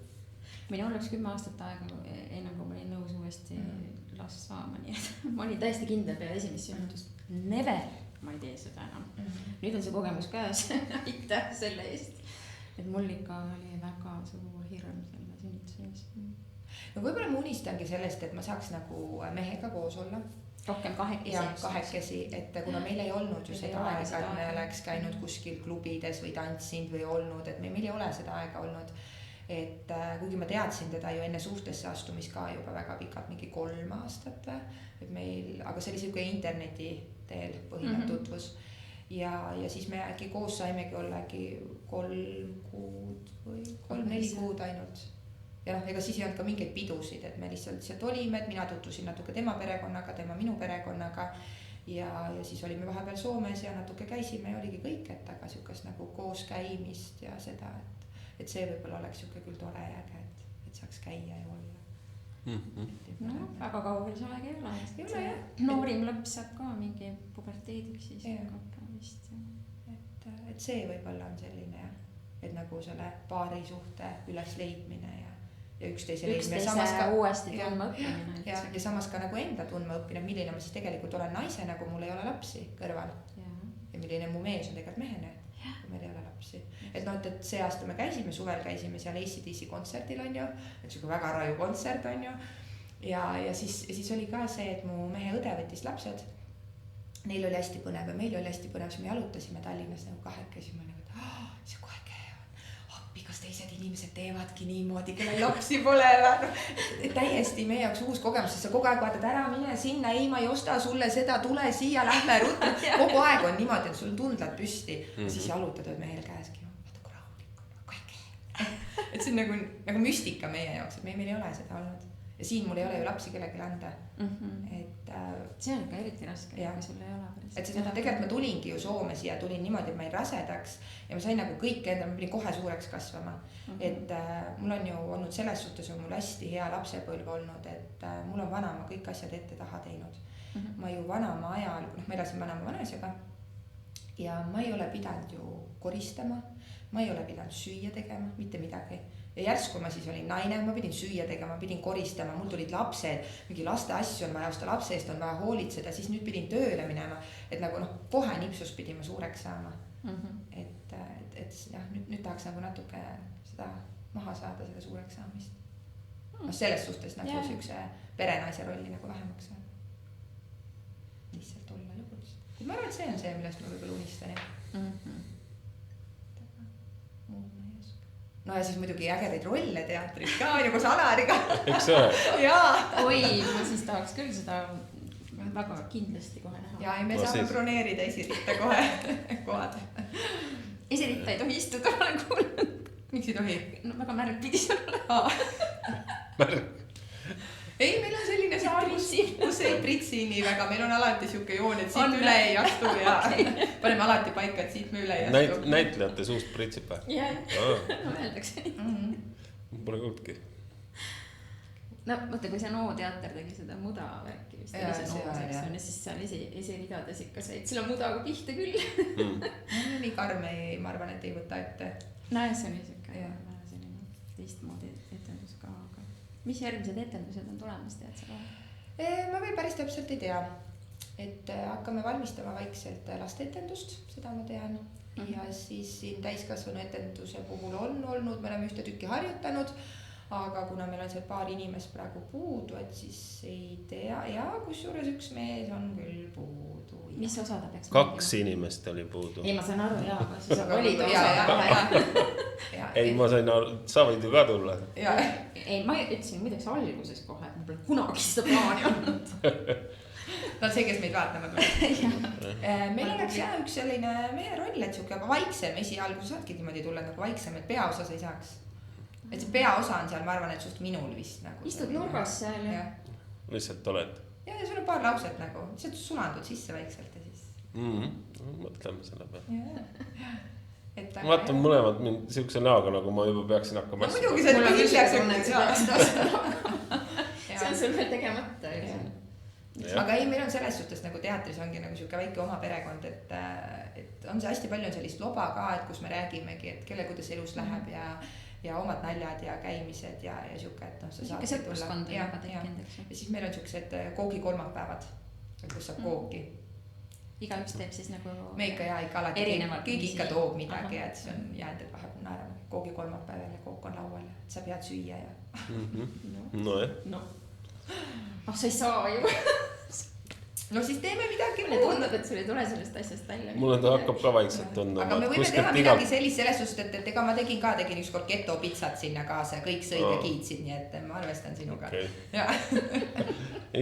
Mina oleks 10 aastat aega, enne kui ma olin nõus uuesti last saama, nii et ma olin täiesti kindel peale esimest sünnitust. Never, ma ei tee seda enam. Nüüd on see kogemus käes, aitäh selle eest. Et mul ikka oli väga suur hirm selle sünnituse ees. No võib-olla ma unistangi sellest, et ma saaks nagu mehega koos olla. Rohkem kahekesi. Ja kahekesi, et kuna meil ei olnud ju seda aega, et me oleks käinud kuskil klubides või tantsinud või olnud, et meil ei ole seda aega olnud. Et kuigi ma teadsin teda ju enne suhtesse astumist ka juba väga pikalt, mingi 3 aastat, et meil, aga see oli selline interneti teel põhinev tutvus. Ja siis me äkki koos saimegi ollagi 3 kuud või 3-4 kuud ainult. Ja noh, ega siis ei olnud ka mingeid pidusid, et me lihtsalt olime, et mina tutvusin natuke tema perekonnaga, tema minu perekonnaga ja siis olime vahepeal Soomes ja natuke käisime ja oligi kõik, et aga sükast nagu koos käimist ja seda, et see võib-olla oleks süke küll tore ja äge, et saaks käia ja olla. No, väga kaugel see aeg ei ole. Noorim laps saab ka mingi puberteediks siis vist. Et see võib-olla on selline, et nagu selle paari suhte üles leidmine ja ja üksteisele üksteise uuesti tundma õppimine. ja samas ka nagu enda tundma õppimine, milline ma siis tegelikult olen naisena, kui mul ei ole lapsi kõrval. Ja milline mu mees on tegelikult mehena, kui meil ei ole lapsi. Et noh, et see aasta me käisime, suvel käisime seal AC/DC kontserdil on ju, et siuke väga raju kontsert on ju. Ja siis oli ka see, et mu mehe õde võttis lapsed. Neil oli hästi põnev ja meil oli hästi põnev, siis me jalutasime Tallinnas nagu kahekesi, ma nagu, et see kohe käe on. Appi, kas teised inimesed teevadki niimoodi, kellel lapsi pole. Täiesti meie jaoks uus kogemus, sest sa kogu aeg vaatad ära, mine sinna, ei ma ei osta sulle seda, tule siia, lähme ruttu. Kogu aeg on niimoodi, et sul tundlad püsti. Siis jalutad mehel käeski, vaata kui rahulik on, kohe käe. Et see on nagu müstika meie jaoks, et meil ei ole seda olnud. Ja siin mul ei ole ju lapsi kellelegi anda. Et see on ikka eriti raske, kui sul ei ole päris. Et siis tegelikult ma tulingi ju Soome siia, tulin niimoodi, et ma ei rasedaks ja ma sain nagu kõike enda, ma pidin kohe suureks kasvama. Et mul on ju olnud selles suhtes on mul hästi hea lapsepõlv olnud, et mul on vanaema kõik asjad ette taha teinud. Ma ju vanaema ajal, ma elasin vanaema vanaisega ja ma ei ole pidanud ju koristama, ma ei ole pidanud süüa tegema, mitte midagi. Ja järsku ma siis olin naine, ma pidin süüa tegema, pidin koristama, mul tulid lapsed, mingi laste asju on vaja osta, lapse eest on vaja hoolitseda, siis nüüd pidin tööle minema, et nagu kohe nipsus pidin ma suureks saama. Et jah, nüüd tahaks nagu natuke seda maha saada, seda suureks saamist. Selles suhtes nagu siukse perenaise rolli nagu vähemaks saada. Lihtsalt olla lõpuks. Ma arvan, et see on see, millest ma võib-olla unistan, jah. No ja siis muidugi ägedaid rolle teatris ka ju koos Alariga. Eks ole? Jaa. Oi, ma siis tahaks küll seda väga kindlasti kohe näha. Ja me saame broneerida esiritta kohe kohad. Esiritta ei tohi istuda, olen kuulnud. Miks ei tohi? No väga märg pidi sulle. Märg? Ei, meil on selline saal, kus ei pritsi nii väga, meil on alati siuke joon, et siit üle ei astu ja paneme alati paika, et siit me üle ei astu. Näitlejate suust pritsib või? Jah, no öeldakse nii. Pole kuulnudki. No mõtle, kui see NO teater tegi seda muda värki vist, ja siis seal esiridades ikka said selle mudaga pihta küll. Nii karm ei, ma arvan, et ei võta ette. Näe, see oli siuke teistmoodi etendus ka. Mis järgmised etendused on tulemas, tead sa ka? Ma veel päris täpselt ei tea, et hakkame valmistama vaikselt lasteetendust, seda ma tean. Ja siis siin täiskasvanu etenduse puhul on olnud, me oleme ühte tükki harjutanud, aga kuna meil on seal paar inimest praegu puudu, et siis ei tea ja kusjuures üks mees on küll puudu. Mis osa ta peaks? 2 inimest oli puudu. Ei, ma sain aru, aga siis olid osa. Ei, ma sain aru, sa võid ju ka tulla. Ei, ma ütlesin muideks alguses kohe, et ma pole kunagi seda plaani olnud. No see, kes meid vaatama tuleb. Meil oleks jah üks selline mehe roll, et siuke vaiksem esialgu saadki niimoodi tulla nagu vaiksem, et peaosas ei saaks. Et see peaosa on seal, ma arvan, et suht minul vist nagu. Istud nurgas seal ja. Lihtsalt oled. Ja sul on paar lauset nagu, lihtsalt sulandud sisse vaikselt ja siis. Mõtleme selle peale. Ma vaatan mõlemad mind siukse näoga, nagu ma juba peaksin hakkama. No muidugi see on hiljaks. See on sul veel tegemata. Aga ei, meil on selles suhtes nagu teatris ongi nagu siuke väike oma perekond, et on see hästi palju on sellist loba ka, et kus me räägimegi, et kelle kuidas elus läheb ja omad naljad ja käimised ja siuke, et sa saad sõpruskond on juba tekkinud, eks. Ja siis meil on siuksed koogikolmapäevad, kus saab kooki. Igaüks teeb siis nagu me ikka alati keegi ikka toob midagi, et see on jäänud, et vahepeal naerame koogikolmapäeval ja kook on laual ja sa pead süüa ja. No jah. Sa ei saa ju. No siis teeme midagi mulle tundub, et sul ei tule sellest asjast välja. Mulle ta hakkab ka vaikselt tundma. Aga me võime teha midagi sellist selles suhtes, et ega ma tegin ükskord keto pitsat sinna kaasa ja kõik sõid ja kiitsid, nii et ma arvestan sinuga.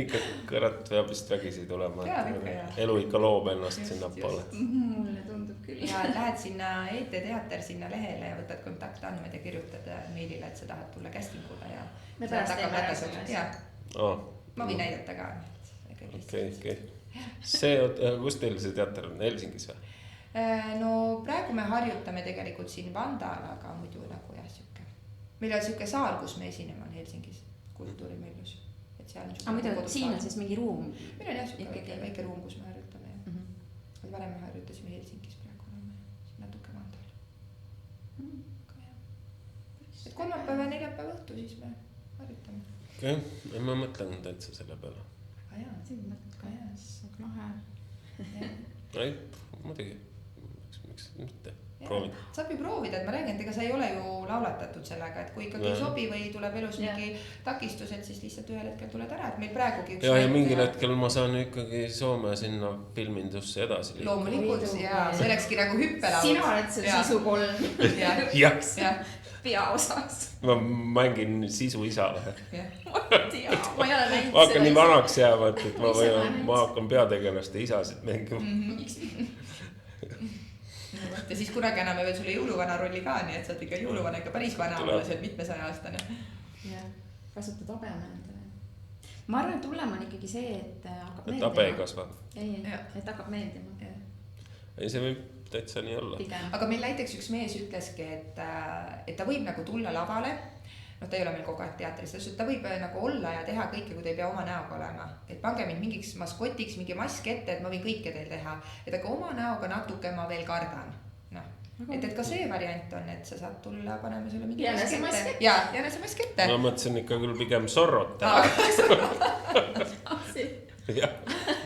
Ikka kõrat peab vist vägisi tulema. Elu ikka loob ennast sinna poole. Mulle tundub küll. Ja lähed sinna ET Teater sinna lehele ja võtad kontaktandmed ja kirjutad meilile, et sa tahad tulla castingule ja me pärast teeme ära selle. Ma võin näidata ka. Okei. See, kus teil see teater on? Helsingis või? No praegu me harjutame tegelikult siin Vandal, aga muidu nagu jah, siuke. Meil on siuke saal, kus me esineme on Helsingis, Kultuurimillus. Aga muidu siin on siis mingi ruum? Meil on jah siuke väike ruum, kus me harjutame. Varem me harjutasime Helsingis, praegu oleme natuke Vandal. Et kolmapäeva ja neljapäeva õhtu siis me harjutame. okei, ma mõtlen täitsa selle peale. Aga jaa, siin mõtled ka jäes, lahe. ei, muidugi, miks mitte, proovida. saab ju proovida, et ma räägin, et ega sa ei ole ju laulatatud sellega, et kui ikkagi ei sobi või tuleb elus mingi takistus, et siis lihtsalt ühel hetkel tuled ära, et meil praegugi üks ja mingil hetkel ma saan ikkagi Soome sinna filmindusse edasi liikuda. loomulikult ja see olekski nagu hüppelaul. sina oled see sisu 3 jah, peaosas. ma mängin sisu isa või? ma ei tea, ma ei ole näinud ma hakkan nii vanaks jääma, et ma hakkan peategelaste isasid mängima. ja siis kunagi anname veel sulle jõuluvana rolli ka, nii et saad ikka jõuluvana ikka päris vana olla, see on 700-aastane. jah, kasutad habeme endale. ma arvan, et hullem on ikkagi see, et hakkab meeldima. Et habe ei kasva. ei, et hakkab meeldima. ei, see võib täitsa nii olla. Aga meil näiteks üks mees ütleski, et ta võib nagu tulla lavale. No ta ei ole meil kogu aeg teatris, ta võib nagu olla ja teha kõike, kui ta ei pea oma näoga olema. Et pange mind mingiks maskotiks, mingi mask ette, et ma võin kõike teil teha. Et aga oma näoga natuke ma veel kardan. No. Et ka see variant on, et sa saad tulla, paneme sulle mingi mask ette. Ja jäne see mask ette. Ma mõtlesin ikka küll pigem sorrot.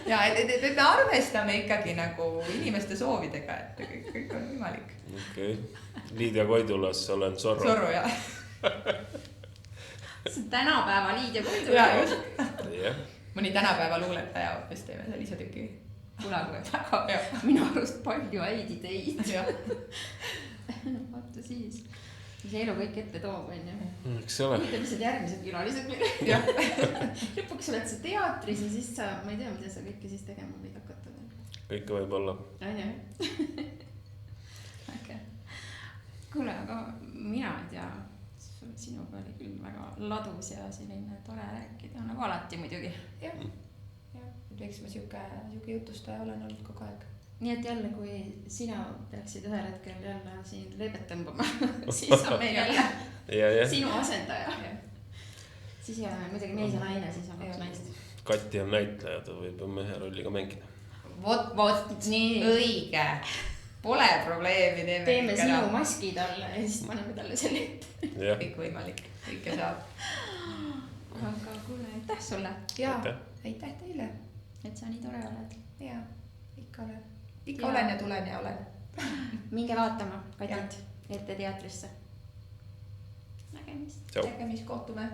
Ja et me arvestame ikkagi nagu inimeste soovidega, et kõik on võimalik. Okei. Liidia Koidulas olen Zorro. Zorro, jah. See on tänapäeva Liidia Koidula. Jaa, just. Mõni tänapäeva luuletaja hoopis teeme seal ise tüki. Kunagi väga minu arust palju häid ideid. Vaata siis. See elu kõik ette toob, on ju. Eks ole. Mida, mis need järgmised külalised meil. Lõpuks oled sa teatris ja siis sa, ma ei tea, mida sa kõike siis tegema võid hakata veel. Kõike võib olla. On ju? Okay. Kuule, aga mina ei tea, sinuga oli küll väga ladus ja selline tore rääkida, nagu alati muidugi. Jah, võiksime siuke jutustaja olen olnud kogu aeg. Nii et jälle, kui sina peaksid ühel hetkel jälle siin leebet tõmbama, siis on meil jälle sinu asendaja. Siis ei ole muidugi mees ja naine, siis on kaks naist. Kati on näitleja, ta võib mehe rolli ka mängida. Vot, nii õige. Pole probleemi, teeme sinu maski talle ja siis paneme talle selle ette. Kõik võimalik, kõike saab. Aga kuule, aitäh sulle. Jaa, aitäh teile. Et sa nii tore oled. Jaa, ikka olen. Ikka olen ja tulen ja olen. Minge vaatama Katit ette teatrisse. Nägemist. Nägemist, kohtume.